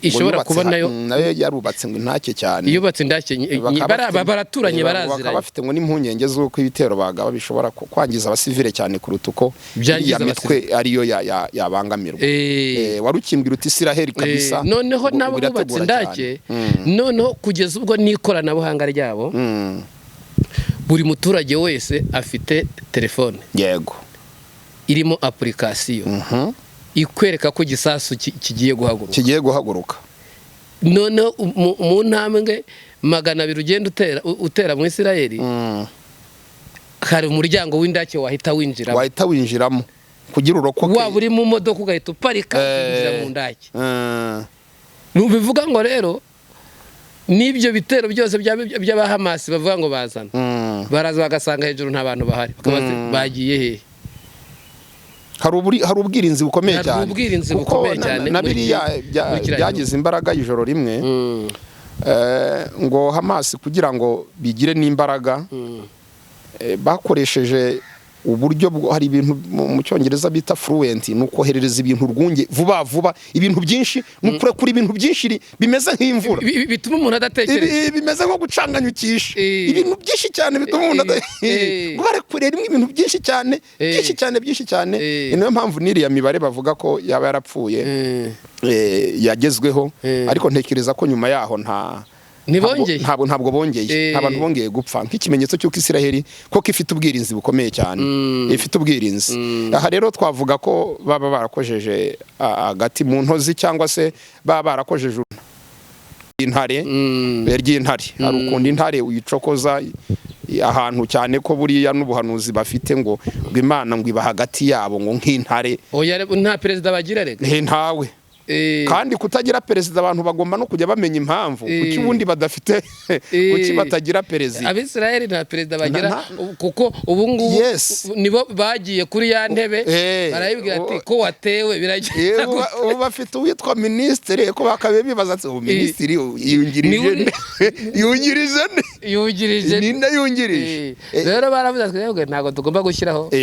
ishobora kuba nayo yarubatse ngo intake cyane yubatse indake baraturanye barazira bafite ngo n'impunyenge z'uko ibitero bagaba bishobora kwangiza abasivile cyane kuruta uko ya mitwe ariyo yabangamirwa warukimbwira uti Isiraheli kabisa noneho nabo bubatse indake noneho kugeza ubwo n'ikoranabuhanga ryabo buri muturage wese afite telefone yego irimo application ikwereka ko igisasu kigiye guhaguruka none mu ntambwe 200 ugenda utera mu Isiraheli hari umuryango w'indake wahita winjiramo kugira urokoke waba uri mu modoka ugahita uparika winjira mu ndake nubivuga ngo rero nibyo bitero byose by'aba Hamas bavuga ngo bazana baraza bagasanga hejuru nta bantu bahari bagiye he hari ubwirinzi bukomeye cyane na biriya byagize imbaraga ijoro rimwe ngo Hamas kugira ngo bigire n'imbaraga bakoresheje uburyo hari ibintu mu cyongereza bita fluent nuko herereza ibintu rwunge vuba ibintu byinshi nukure kuri ibintu byinshi bimeze nk'imvura bituma umuntu adatekereza bimeze nko gucanganyukisha ibintu byinshi cyane bituma umuntu barekurera ibintu byinshi cyane niyo mpamvu n'iriya mibare bavuga ko yaba yarapfuye yagezweho ariko ntekereza ko nyuma yaho ntabwo bongeye abantu bongeye gupfa nk'ikimenyetso cy'uko Isiraheli koko ifite ubwirinzi bukomeye cyane ifite ubwirinzi aha rero twavuga ko baba barakojeje agati mu ntozi cyangwa se baba barakojeje intare hari ukundi intare uyicokoza ahantu cyane ko buriya n'ubuhanuzi bafite ngo Imana ngo iba hagati yabo ngo nk'intare nta perezida bagira rega ntawe kandi kutagira perezida abantu bagomba no kujya bamenya impamvu kuki ubundi badafite kuki batagira perezida Abisiraheli nta perezida bagira kuko ubu ngubu nibo bagiye kuri ya ntebe barayibwira ati ko watewe biragira ubu bafite uwitwa ministre ko bakabe bibaza ati ministri yungirije ninde yungirije rero baravuze ati ntago tugomba gushyiraho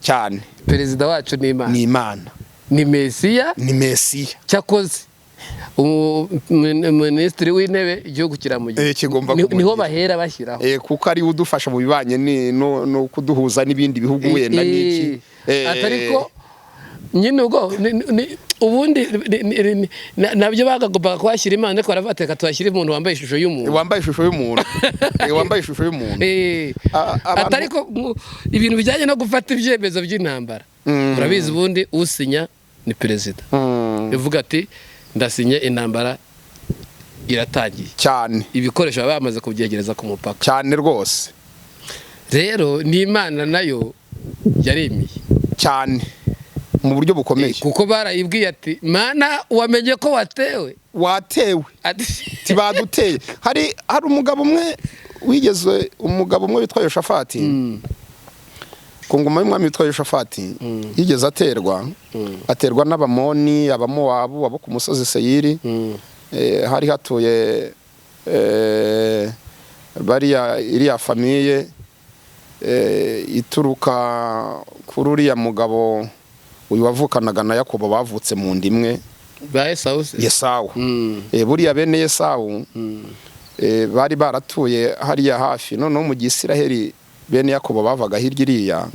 cyane perezida wacu ni Imana ni Mesiya cyakoze minisitiri w'intebe igihugu kiramugira niho bahera bashyiraho kuko ari udufasha mu bibanye no kuduhuza n'ibindi bihugu wenda n'iki atariko nyine ubwo ubundi nabyo bagagombaga kwashyira Imana ariko baravateka twashyira umuntu wambaye ishusho y'umuntu atariko ibintu bijyanye no gufata ibyemezo by'intambara urabizi ubundi usinya ni perezida bivuga ati ndasinye intambara iratangiye cyane ibikoresho bamaze kubyegereza ku mupaka cyane rwose rero ni Imana nayo yaremiye cyane mu buryo bukomeye kuko barayibwiye ati Mana wamenye ko watewe tibaduteye hari umugabo umwe witwa Yoshafati ku ngoma y'umwami witwa Yoshafati yigeze aterwa n'abamoni, abamowabu, abo ku musozi Seyiri. Hari hatuye iriya famiye ituruka kuri uriya mugabo uyu wavukanaga na Yakobo, bavutse mu ndimwe ba Yesawu. Buriya bene Yesawu bari baratuye hariya hafi, noneho mu Gisiraheli bene Yakobo bavaga hirya iriya,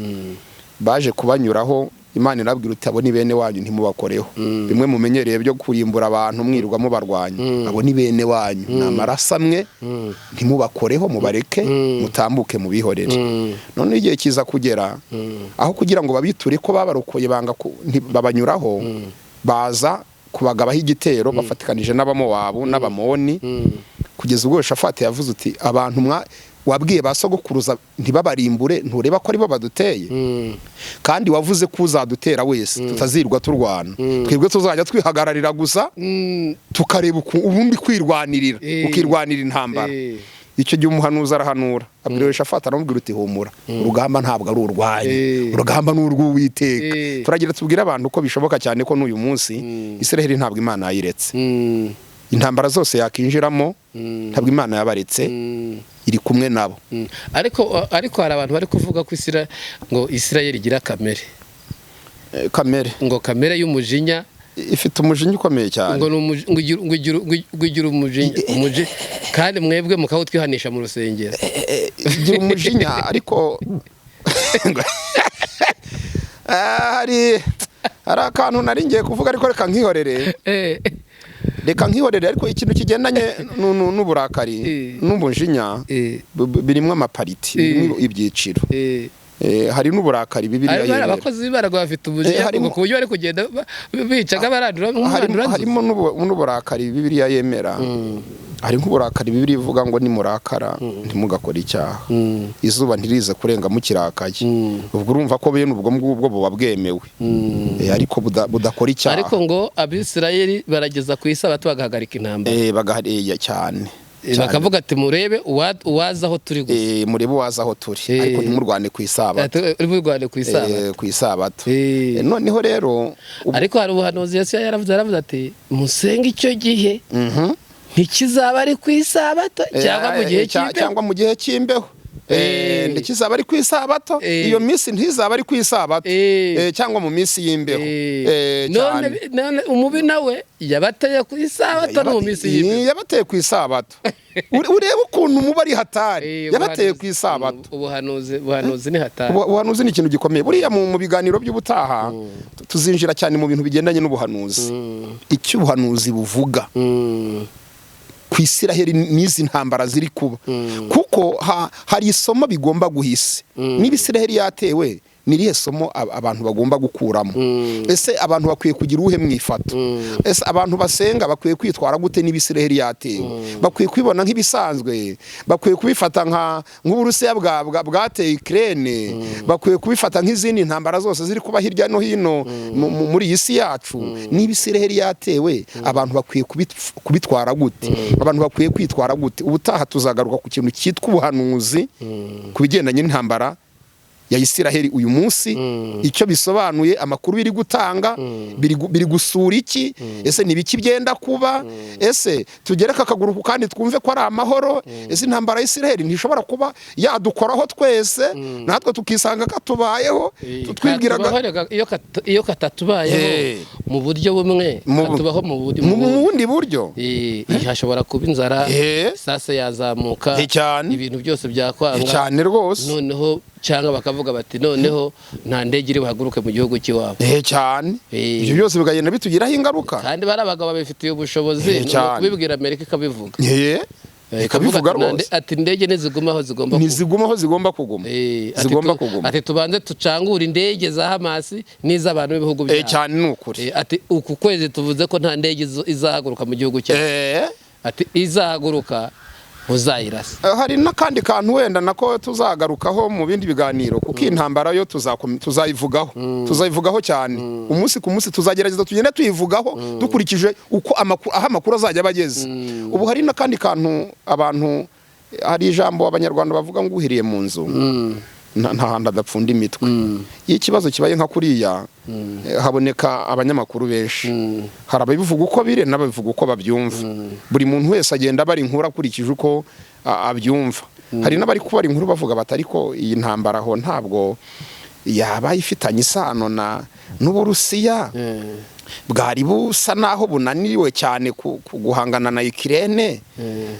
baje kubanyuraho. Imana irabwira uti abo ni bene wanyu ntimubakoreho. Bimwe mumenyereye byo kurimbura abantu mwirirwa mubarwanya, abo ni bene wanyu, n'amaraso amwe, ntimubakoreho, mubareke mutambuke mubihorere. None igihe kiza kugera aho kugira ngo babiture ko babarokoye banga babanyuraho, baza kubagabaho igitero bafatikanije n'abamowabu n'abamoni, kugeza ubwo Yoshafati yavuze uti abantu wabwiye basogokuruza ntibabarimbure, ntureba ko aribo baduteye, kandi wavuze ko uzadutera wese tutazirwa turwana, twebwe tuzajya twihagararira gusa tukareba ubundi kwirwanirira, ukirwanira intambara. Icyo gihe umuhanuzi arahanura, abwira Yoshafati aramubwira uti humura, urugamba ntabwo ari urwanyu, urugamba ni urw'Uwiteka. Turagira tubwire abantu ko bishoboka cyane ko n'uyu munsi Isiraheli ntabwo Imana yayiretse. Intambara zose yakinjiramo ntabwo Imana yabaretse, iri kumwe nabo. Ariko hari abantu bari kuvuga ko ngo Isiraheli igira kamere, ngo kamere y'umujinya, ifite umujinya ukomeye cyane, ngo igira umujinya, kandi mwebwe mukawutwihanisha mu rusengero. Igira umujinya ariko hari akantu nari ngiye kuvuga, ariko reka nkihorere. Ariko ikintu kigendanye n'uburakari n'umujinya birimo amapariti, birimo ibyiciro. Hari n'uburakari Bibiliya yemera. Abakozi b'Imana bafite umujinya ku buryo bari kugenda bicaga barandura. Harimo n'uburakari Bibiliya yemera. Hari nk'uburakari Bibiliya ivuga ngo nimurakara ntimugakora icyaha, izuba ntirize kurenga mukirakaye. Ubwo urumva ko bene ubwo ngubwo buba bwemewe, ariko budakora icyaha. Ariko ngo Abisirayeli barageza ku Isabato bagahagarika intambara, bagahariye cyane, bakavuga ati murebe uwaza aho turi gusa, murebe uwaza aho turi, ariko ntimurwane ku Isabato, ku Isabato. Noneho rero ariko hari ubuhanuzi Yesu yaravuze ati musenge icyo gihe ntikizaba ari ku Isabato cyangwa mu gihe cy'imbeho. Ndikizaba ari ku Isabato, iyo minsi ntizaba ari ku Isabato, cyangwa mu minsi y'imbeho. None umubi nawe yabateye ku Isabato no mu minsi y'imbeho, yabateye ku Isabato. Urebe ukuntu umuba ari hatari, yabateye ku Isabato. Ubuhanuzi ni hatari. Ubuhanuzi ni ikintu gikomeye. Buriya mu biganiro by'ubutaha tuzinjira cyane mu bintu bigendanye n'ubuhanuzi, icyo ubuhanuzi buvuga ku Isiraheli n'izi ntambara ziri kuba, kuko hari isomo bigomba guhisa. Niba Isiraheli yatewe, nirihe somo abantu bagomba gukuramo? Ese abantu bakwiye kugira uhe mwifato? Ese abantu basenga bakwiye kwitwara gute niba Isiraheli yatewe? Bakwiye kwibona nk'ibisanzwe? Bakwiye kubifata nk'Uburusiya bwateye Ukraine? Bakwiye kubifata nk'izindi ntambara zose ziri kuba hirya no hino muri iyi si yacu? Niba Isiraheli yatewe, abantu bakwiye kubitwara gute? Abantu bakwiye kwitwara gute? Ubutaha tuzagaruka ku kintu cyitwa ubuhanuzi ku bigendanye n'intambara ya Isiraheli uyu munsi, icyo bisobanuye, amakuru biri gutanga, biri gusura iki, ese nibiki byenda kuba, ese tugereka akaguru kandi twumve ko ari amahoro. Ese intambara ya Isiraheli ntishobora kuba yadukoraho twese, natwe tukisanga katubayeho, twibwiraga iyo katatubayeho mu buryo bumwe, katubaho mu bundi buryo, hashobora kuba inzara, sase yazamuka, ibintu byose byakwanga cyane rwose. Noneho cyangwa bakavuga bati noneho nta ndege iri buhaguruke mu gihugu cy'iwabo. Cyane ibyo byose bigagenda bitugiraho ingaruka, kandi bari abagabo babifitiye ubushobozi no kubibwira Amerika ikabivuga. Ikabivuga rwose ati indege nizigumaho zigomba kuguma, ati tubanze tucangura indege za Hamasi n'iz'abantu b'ibihugu byabo. Cyane n'ukuri. Ati uku kwezi tuvuze ko nta ndege izahaguruka mu gihugu cyacu. Ati izahaguruka uzayirasa. Hari n'akandi kantu wenda nako tuzagarukaho mu bindi biganiro, kuko intambara yo tuzayivugaho cyane. Umunsi ku munsi tuzagerageza tugenda tuyivugaho dukurikije uko amakuru azajya abageze. Ubu hari n'akandi kantu, abantu hari ijambo abanyarwanda bavuga ngo uhiriye mu nzu nta handi adapfunda imitwe. Iyo ikibazo kibaye nka kuriya haboneka abanyamakuru benshi, hari ababivuga uko bire n'ababivuga uko babyumva. Buri muntu wese agenda bari inkuru akurikije uko abyumva. Hari n'abari kubara inkuru bavuga bati ariko iyi ntambara ho ntabwo yaba ifitanye isano n'Uburusiya, bwari busa naho bunaniriwe cyane guhangana na Ukraine,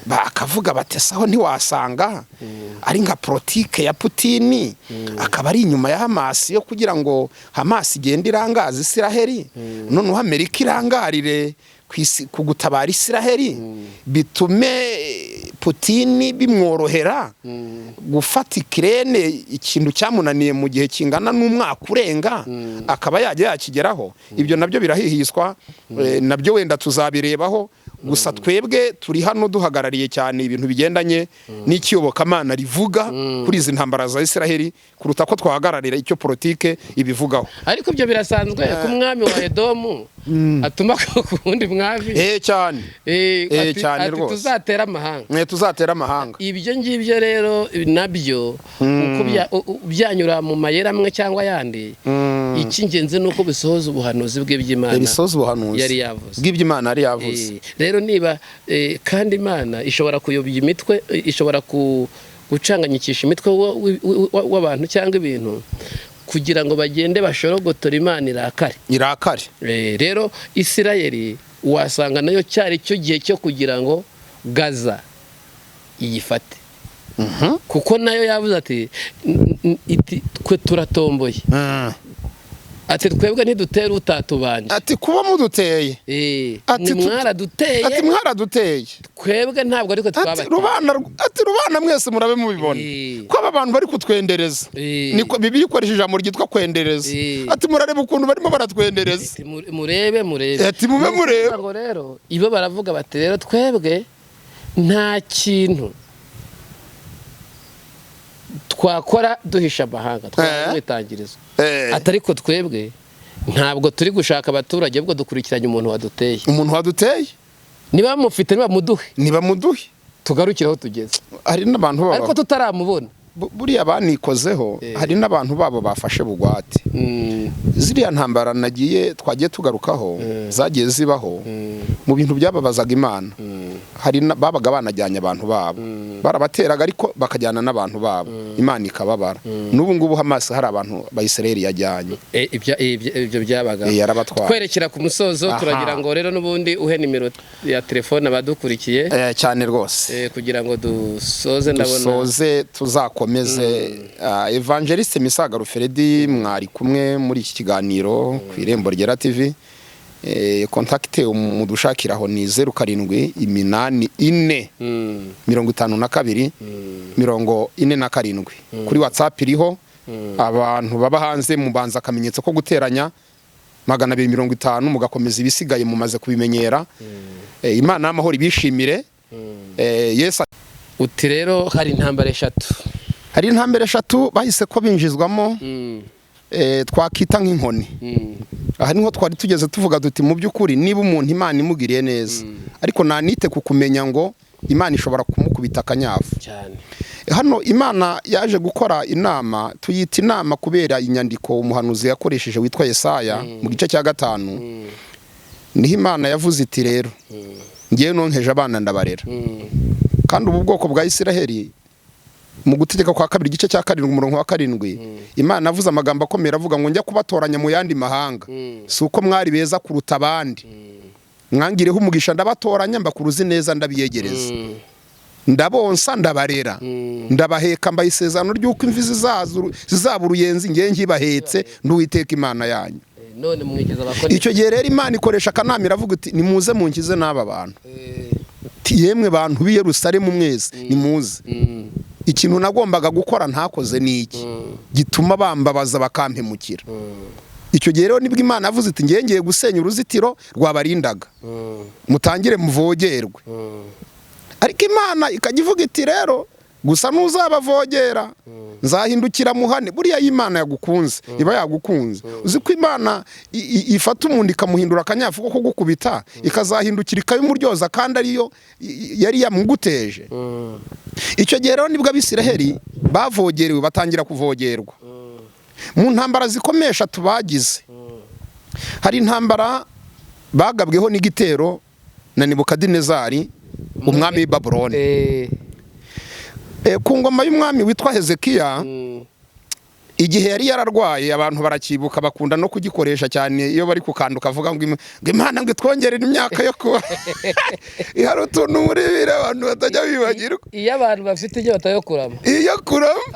bakavuga batesaho ntiwasanga ari nka politike ya Putin, akaba ari inyuma ya Hamas yo kugira ngo Hamas igende irangaza Isiraheli, noneho Amerika irangarire kugutabara Isiraheli, bitume Putin bimworohera gufata Ukraine, ikintu cyamunaniye mu gihe kingana n'umwaka urenga akaba yajya yakigeraho. Ibyo nabyo birahihiswa, nabyo wenda tuzabirebaho. Gusa twebwe turi hano duhagarariye cyane ibintu bigendanye n'ikiyobokamana rivuga kuri izi ntambara za Isiraheli kuruta ko twahagararira icyo politike ibivugaho. Ariko ibyo birasanzwe ku mwami wa Edomu atuma ku wundi mwami cyane cyane rwose tuzatera amahanga, tuzatera amahanga. Ibyo ngibyo rero nabyo uko byanyura mu mayera amwe cyangwa yandi, icy'ingenzi nuko bisohoza ubuhanuzi bw'iby'Imana, bisohoza ubuhanuzi yari yavuze bw'iby'Imana yari yavuze. Rero niba kandi Imana ishobora kuyobya imitwe, ishobora gucanganyikisha imitwe w'abantu cyangwa ibintu kugira ngo bagende bashorogotora Imana irakare. Rero Isirayeli wasanga nayo cyari cyo gihe cyo kugira ngo Gaza iyifate, kuko nayo yavuze ati twe turatomboye, ati twebwe ntidutera utatubanje, ati kuba muduteye, ati mwaraduteye, twebwe ntabwo ariko twabateye, ati rubana mwese murabe mubibona ko aba bantu bari kutwendereza. Niko Bibiliya ikoresheje ijambo ryitwa kwendereza. Ati murareba ukuntu barimo baratwendereza, murebe ati mube murebe. Rero ibo baravuga bati rero twebwe nta kintu twakora duhisha amahanga, twamwitangiriza. Atari ko twebwe ntabwo turi gushaka abaturage, bwo dukurikiranye umuntu waduteye. Niba mufite niba muduhe tugarukireho tugeze. Hari n'abantu ariko tutaramubona buriya banikozeho, hari n'abantu babo bafashe bugwate. Ziriya ntambara twagiye tugarukaho zagiye zibaho mu bintu byababazaga Imana. Hari babaga banajyanye abantu babo, barabateraga ariko bakajyana n'abantu babo, Imana ikababara. N'ubu ngubu Hamas hari abantu ba Isiraheli yajyanye, ibyo byabaga twerekera ku musozo. Turagira ngo rero n'ubundi uhe nimero ya telefone abadukurikiye cyane rwose kugira ngo dusoze tuzakomeze. Evangeliste Misagaro Feredi mwari kumwe muri iki kiganiro ku Irembo Ryera TV. Kontakte umudushakiraho ni 078452 kuri WhatsApp iriho. Abantu baba hanze mubanza akamenyetso ko guteranya 250 mugakomeza ibisigaye mumaze kubimenyera. Imana y'amahoro ibishimire. Yesu uti rero hari intambara eshatu bahise ko binjizwamo, twakita nk'inkoni. Aha niho twari tugeze tuvuga duti mu by'ukuri niba umuntu Imana imugiriye neza, ariko nanite kukumenya ngo Imana ishobora kumukubita akanyafu cyane. Hano Imana yaje gukora inama, tuyita inama kubera inyandiko umuhanuzi yakoresheje witwa Yesaya mu gice cya 5. Niho Imana yavuze iti rero ngiye nonkeje abana ndabarera. Kandi ubu bwoko bwa Isiraheli mu gutegeka kwa 2 gice cya 7 umurongo wa 7, Imana avuze amagambo akomera avuga ngo njya kubatoranya mu yandi mahanga, si uko mwari beza kuruta abandi, mwangireho umugisha ndabatoranya mbakuruzi neza ndabiyegereza, ndabonsa ndabarera, ndabaheka mbaye isezerano ry'uko imvi zizaba uruyenzi ngiye nkibahetse nduwiteka Imana yanyu. None mwigeze abakora icyo gihe rero Imana ikoresha akanama iravuga iti nimuze munkize n'aba bantu. Yemwe bantu b'i Yerusalemu mwese nimuze. Ikintu nagombaga gukora ntakoze niki gituma bambabaza bakampemukira. Icyo gihe rero nibwo Imana avuze iti ngiye gusenya uruzitiro rwabarindaga, mutangire muvogerwe. Ariko Imana ikagivuga iti rero gusa ntuzabavogera nzahindukira muhane buriya y'Imana yagukunze iba yagukunze uzi ko Imana ifata umuntu ikamuhindura akanyafu ko kugukubita ikazahindukira ikabimuryoza kandi ariyo yari yamuguteje icyo gihe rero nibwo Abisiraheli bavogerewe batangira kuvogerwa mu ntambara zikomesha tubagize hari intambara bagabweho n'igitero na Nebukadinezari umwami w'i Babuloni ku ngoma y'umwami witwa Hezekiya igihe yari yararwaye abantu barakibuka bakunda no kugikoresha cyane iyo bari kukanduka avuga ngo Imana ngo twongerere imyaka yo kuba ihari utuntu muri bire abantu batajya bibagirwa iyo abantu bafite ibyo batayokuramo iyo kuramo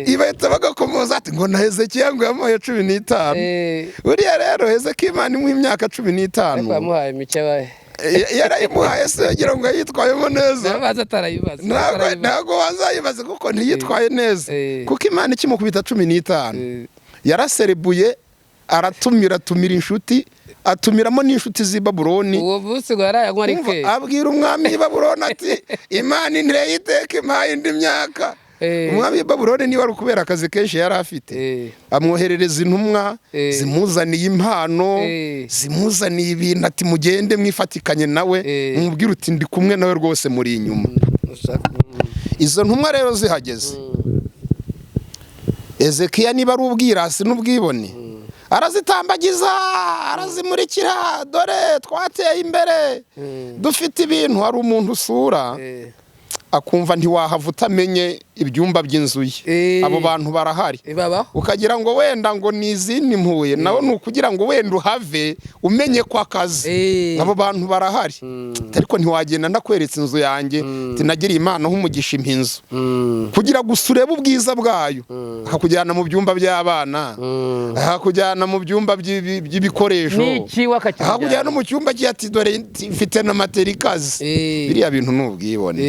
ibahita bagakomoza ati ngo na Hezekiya ngo yamuhaye 15 buriya rero Hezekiya Imana imuha imyaka 15 yamuhaye mike baye yarayimuhaye se yagira ngo yitwayemo neza nabaza atarayibaza ntabwo wazayibaza kuko ntiyitwaye neza kuko Imana ikimukubita 15 yaraserebuye aratumira inshuti atumiramo n'inshuti z'i Babuloni uwo vusi ngo yarayanywa arike abwira umwami w'i Babuloni ati Imana ntireyiteke impaye indi myaka umwami w'i Babuloni niba ari ukubera akazi kenshi yari afite amwoherereza intumwa zimuzaniye impano zimuzaniye ibintu ati mugende mwifatikanye nawe mubwire uti ndi kumwe nawe rwose muri inyuma izo ntumwa rero zihageze Hezekiya niba ari ubwirasi n'ubwibone arazitambagiza arazimurikira dore twateye imbere dufite ibintu hari umuntu usura akumva ntiwahava utamenye ibyumba by'inzu ye abo bantu barahari ukagira ngo wenda ngo nizindi mpuye nawe nukugira ngo wenda uhave umenye ko akazi abo bantu barahari ariko ntiwagenda ndakweretse inzu yanjye tinagiriye Imana humugisha impinzu kugira gusureba ubwiza bwayo akakujyana mu byumba by'abana akakujyana mu byumba by'ibikoresho akakujyana mu cyumba cy'ati dore mfite na materikazi biriya bintu n'ubwibone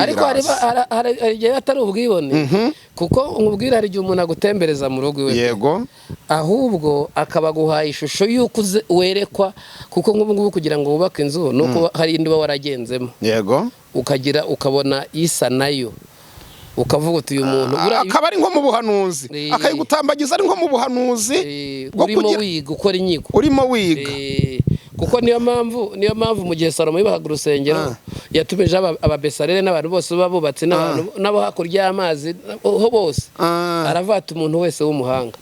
ariko hari atari ubwibone kuko umubwira hari igihe umuntu agutembereza mu rugo iwe yego ahubwo akabaguhaye ishusho y'uko werekwa kuko nk'ubu kugira ngo wubake inzu nuko hari indi uba waragenzemo yego ukabona isa nayo ukavuga uti uyu muntu akaba ari nko mu buhanuzi akayigutambagiza ari nko mu buhanuzi urimo wiga ukora inyigo urimo wiga kuko niyo mpamvu mu gihe Salomo yibahaga urusengero yatumije ababesarere n'abantu bose babubatse n'abo hakurya y'amazi ho bose aravata umuntu wese w'umuhanga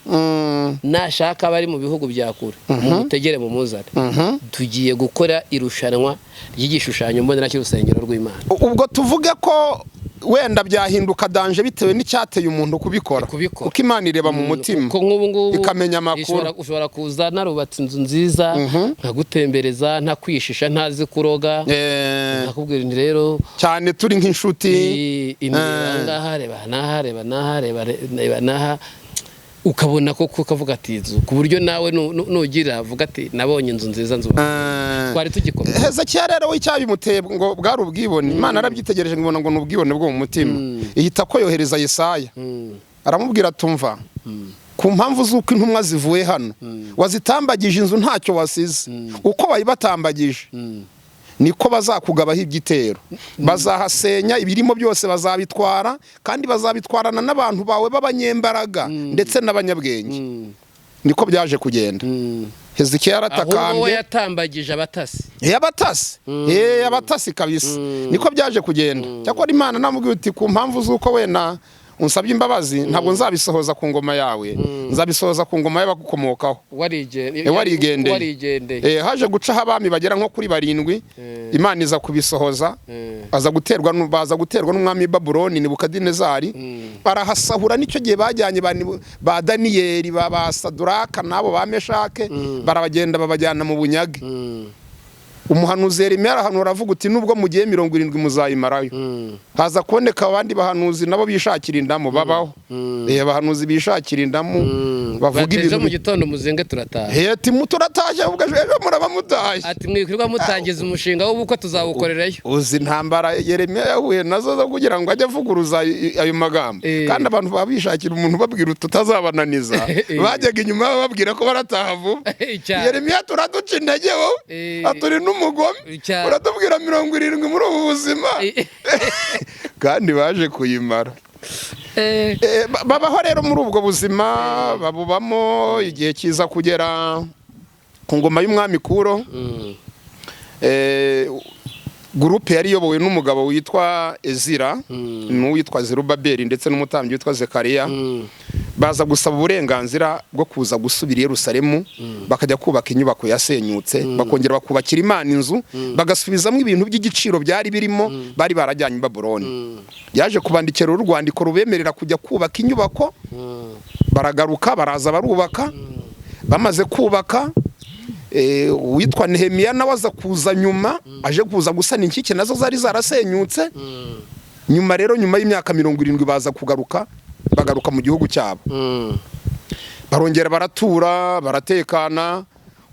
nashaka abari mu bihugu bya kure mutegere mu muzare tugiye gukora irushanwa ry'igishushanyo mbonera cy'urusengero rw'Imana ubwo tuvuge ko wenda byahinduka danje bitewe n'icyateye umuntu kubikora kuko Imana ireba mu mutima ikamenya amakuru ushobora kuza narubatse inzu nziza nkagutembereza nta kwishisha ntazi kuroga nakubwira nti rero cyane turi nk'inshuti naha ukabona ko ukavuga ati inzu ku buryo nawe nugira avuga ati nabonye inzu nziza nzu twari tugikomeye Hezekiya rero w'icyabimuteye ngo bwari ubwibone Imana arabyitegereje ngibona ngo n'ubwibone bwo mu mutima ihita ko yohereza Yesaya aramubwira tumva ku mpamvu z'uko intumwa zivuye hano wazitambagije inzu ntacyo wasize uko bayibatambagije niko bazakugabaho igitero bazahasenya ibirimo byose bazabitwara kandi bazabitwarana n'abantu bawe b'abanyembaraga ndetse n'abanyabwenge niko byaje kugenda Hezekiya aratakambye ahubwo yatambagije abatasi kabisa niko byaje kugenda cyakora Imana namubwiye uti ku mpamvu z'uko wena unsabye imbabazi ntabwo nzabisohoza ku ngoma yawe nzabisohoza ku ngoma y'abagukomokaho warigendeye haje gucaho abami bagera nko kuri 7 Imana iza kubisohoza baza guterwa n'umwami w'i Babuloni Nebukadinezari barahasahura nicyo gihe bajyanye ba Daniyeli ba Saduraka nabo ba Meshake barabagenda babajyana mu bunyage umuhanuzi Yeremiya arahanura avuga uti nubwo mugiye 70 muzayimarayo haza kuboneka abandi bahanuzi nabo bishakira indamu babaho abahanuzi bishakira indamu bavuga ibintu mu gitondo muzinge turataha ati turataje ubwo ejo muraba mutaye ati mwikwirwa mutangiza umushinga w'ubuko tuzawukorerayo uzi ntambara Yeremiya yahuye nazo zo kugira ngo ajye avuguruza ayo magambo kandi abantu babishakira umuntu babwira utazabananiza bajyaga inyuma bababwira ko barataha vuba Yeremiya turaduca intege wowe aturi umugome uratubwira 70 muri ubu buzima kandi baje kuyimara. Babaho rero muri ubwo buzima babubamo igihe kiza kugera ku ngoma y'umwami Kuro. Gurupe yari yobowe n'umugabo witwa Ezira n'uwitwa Zerubabeli ndetse n'umutambyi witwa Zekariya. Baza gusaba uburenganzira bwo kuza gusubira i Yerusalemu bakajya kubaka inyubako yasenyutse, bakongera bakubakira Imana inzu, bagasubizamo ibintu by'igiciro byari birimo bari barajyanye i Babuloni. Yaje kubandikira urwandiko rubemerera kujya kubaka inyubako, baragaruka baraza barubaka. Bamaze kubaka, witwa Nehemiya nawe aza kuza nyuma, aje kuza gusana inkike nazo zari zarasenyutse. Nyuma rero, nyuma y'imyaka 70 baza kugaruka, bagaruka mu gihugu cyabo. Barongera baratura, baratekana,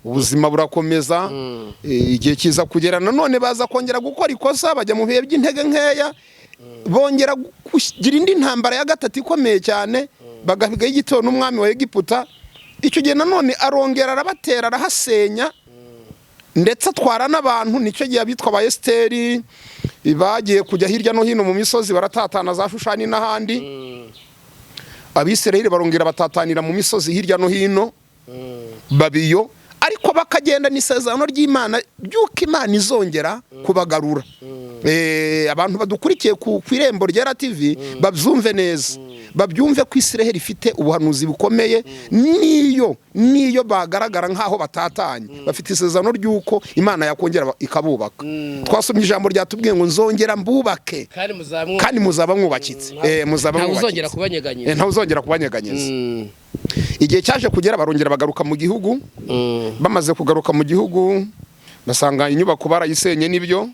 ubuzima burakomeza. Igihe kiza kugera nanone baza kongera gukora ikosa, bajya mu bihe by'intege nkeya, bongera kugira indi ntambara ya gatatu ikomeye cyane, bagahiga igitoro n'umwami wa Egiputa. Icyo gihe nanone arongera arabatera, arahasenya, ndetse atwara n'abantu. Nicyo gihe abitwa ba Esiteri bagiye kujya hirya no hino mu misozi, baratatana za Shushani n'ahandi. Abisirayeli barongera batatanira mu misozi hirya no hino babiyo, ariko bakagenda n'isezerano ry'Imana byuko Imana izongera kubagarura. Abantu badukurikiye ku IREMBO RYERA TV babyumve neza, babyumve ko Isiraheli ifite ubuhanuzi bukomeye. Niyo bagaragara nkaho batatanye, bafite isezerano ry'uko Imana yakongera ikabubaka. Twasomye ijambo ryatubwiye ngo nzongera mbubake kandi muzaba mwubakitse. Nta uzongera kubanyeganyeza. Igihe cyaje kugera barongera bagaruka mu gihugu. Bamaze kugaruka mu gihugu basanga inyubako barayisenye n'ibyo.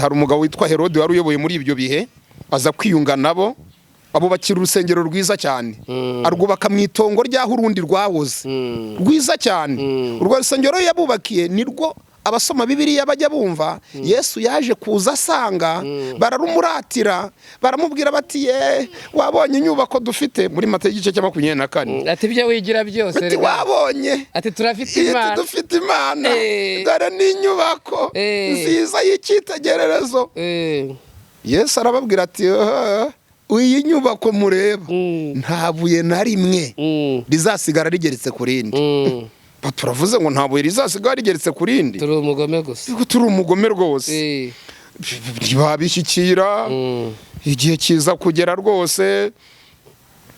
Hari umugabo witwa Herode wari uyoboye muri ibyo bihe, aza kwiyunga nabo, abubakira urusengero rwiza cyane, arwubaka mu itongo ryaho urundi rwahoze rwiza cyane. Urwo rusengero yabubakiye nirwo abasoma Bibiliya bajya bumva Yesu yaje kuza asanga, bararumuratira, baramubwira bati wabonye inyubako dufite muri Matayo igice cya 24. Ati ibyo wigira byose rero wabonye, ati turafite Imana, dufite Imana, dore n'inyubako nziza y'icyitegererezo. Yesu arababwira ati iyi nyubako mureba nta buye na rimwe rizasigara rigeretse ku rindi. Turavuze ngo nta buye rizasigara rigeretse ku rindi, turi umugome gusa, turi umugome rwose. Babishyikira, igihe kiza kugera rwose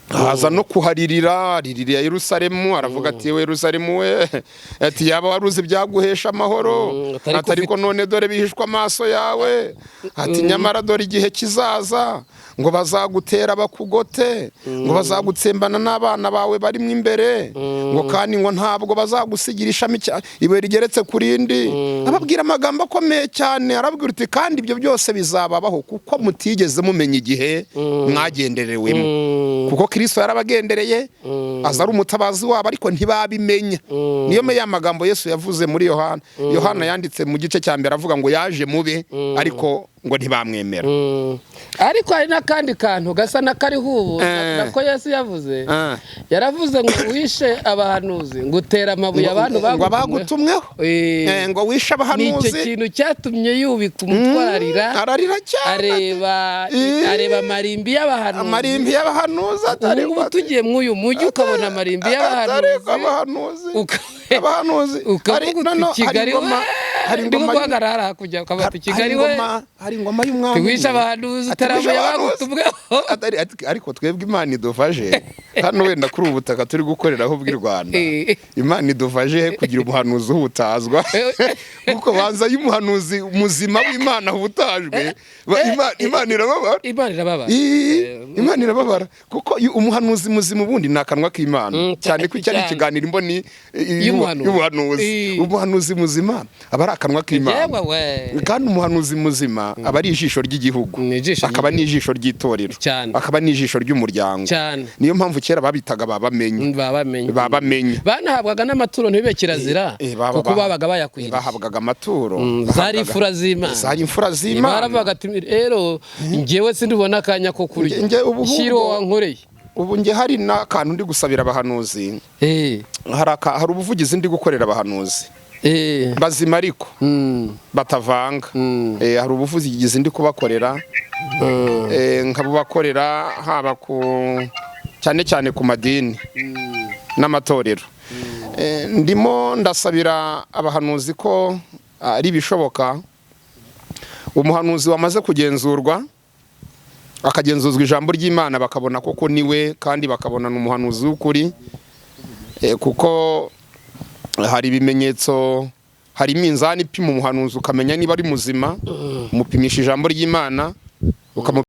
haza no kuharirira Yerusalemu. Aravuga ati Yerusalemu we, ati yaba waruzi byaguhesha amahoro, atariko none dore bihishwa amaso yawe. Ati nyamara dore igihe kizaza ngo bazagutera bakugote, ngo bazagutsembana n'abana bawe barimo imbere, ngo kandi ngo ntabwo bazagusigira ishami ibuye rigeretse ku rindi. Ababwira amagambo akomeye cyane, arabwira uti kandi ibyo byose bizababaho kuko mutigeze mumenya igihe mwagenderewemo. Kuko Kristo yarabagendereye, aza ari umutabazi wabo, ariko ntibabimenya. Niyo ya magambo Yesu yavuze muri Yohana yanditse mu gice cya mbere, avuga ngo yaje mube ariko ngo ntibamwemera. Ariko hari n'akandi kantu gasa n'akariho ubu nako Yesu yavuze. Yaravuze ngo wishe abahanuzi, ngutera amabuye abantu bagutumweho. Ngo wishe abahanuzi. Nicyo kintu cyatumye yubika umutwarira, ararira cyane, areba amarimbi y'abahanuzi. Ubu tugiye mw'uyu mujyi ukabona amarimbi y'abahanuzi, ukavuga uti Kigali ndi guhagarara hakurya, ukabona uti Kigali we hari ingoma y'umwami, wishe abahanuzi, utarabuye bagutumweho. Ariko twebwe Imana idufashe hano wenda kuri ubu butaka turi gukoreraho bw'i Rwanda, Imana idufashe kugira umuhanuzi uhutazwa, kuko banza y'umuhanuzi muzima w'Imana uhutajwe, Imana irababara. Kuko umuhanuzi muzima ubundi ni akanwa k'Imana, cyane ko cyari ikiganiro imboni y'umuhanuzi. Umuhanuzi muzima aba ari akanwa k'Imana, kandi umuhanuzi muzima aba ari ijisho ry'igihugu, akaba n'ijisho ry'itorero, akaba n'ijisho ry'umuryango. Niyo mpamvu kera babitaga babamenye. Banahabwaga n'amaturo ntibibe kirazira, kuko babaga bayakwiriye. Bahabwaga amaturo, zari imfura z'Imana. Baravuga ati rero njyewe sindibona akanya ko kurya, shyiro wankoreye. Ubu nge hari n'akantu ndi gusabira abahanuzi, hari ubuvugizi ndi gukorera abahanuzi bazima ariko batavanga. Hari ubuvugizi ndi kubakorera nkabubakorera haba cyane cyane ku madini n'amatorero. Ndimo ndasabira abahanuzi ko ari bishoboka umuhanuzi wamaze kugenzurwa akagenzuzwa ijambo ry'Imana bakabona koko niwe kandi bakabona n'umuhanuzi w'ukuri, kuko hari ibimenyetso, hari iminzani ipima umuhanuzi ukamenya niba ari muzima, umupimisha ijambo ry'Imana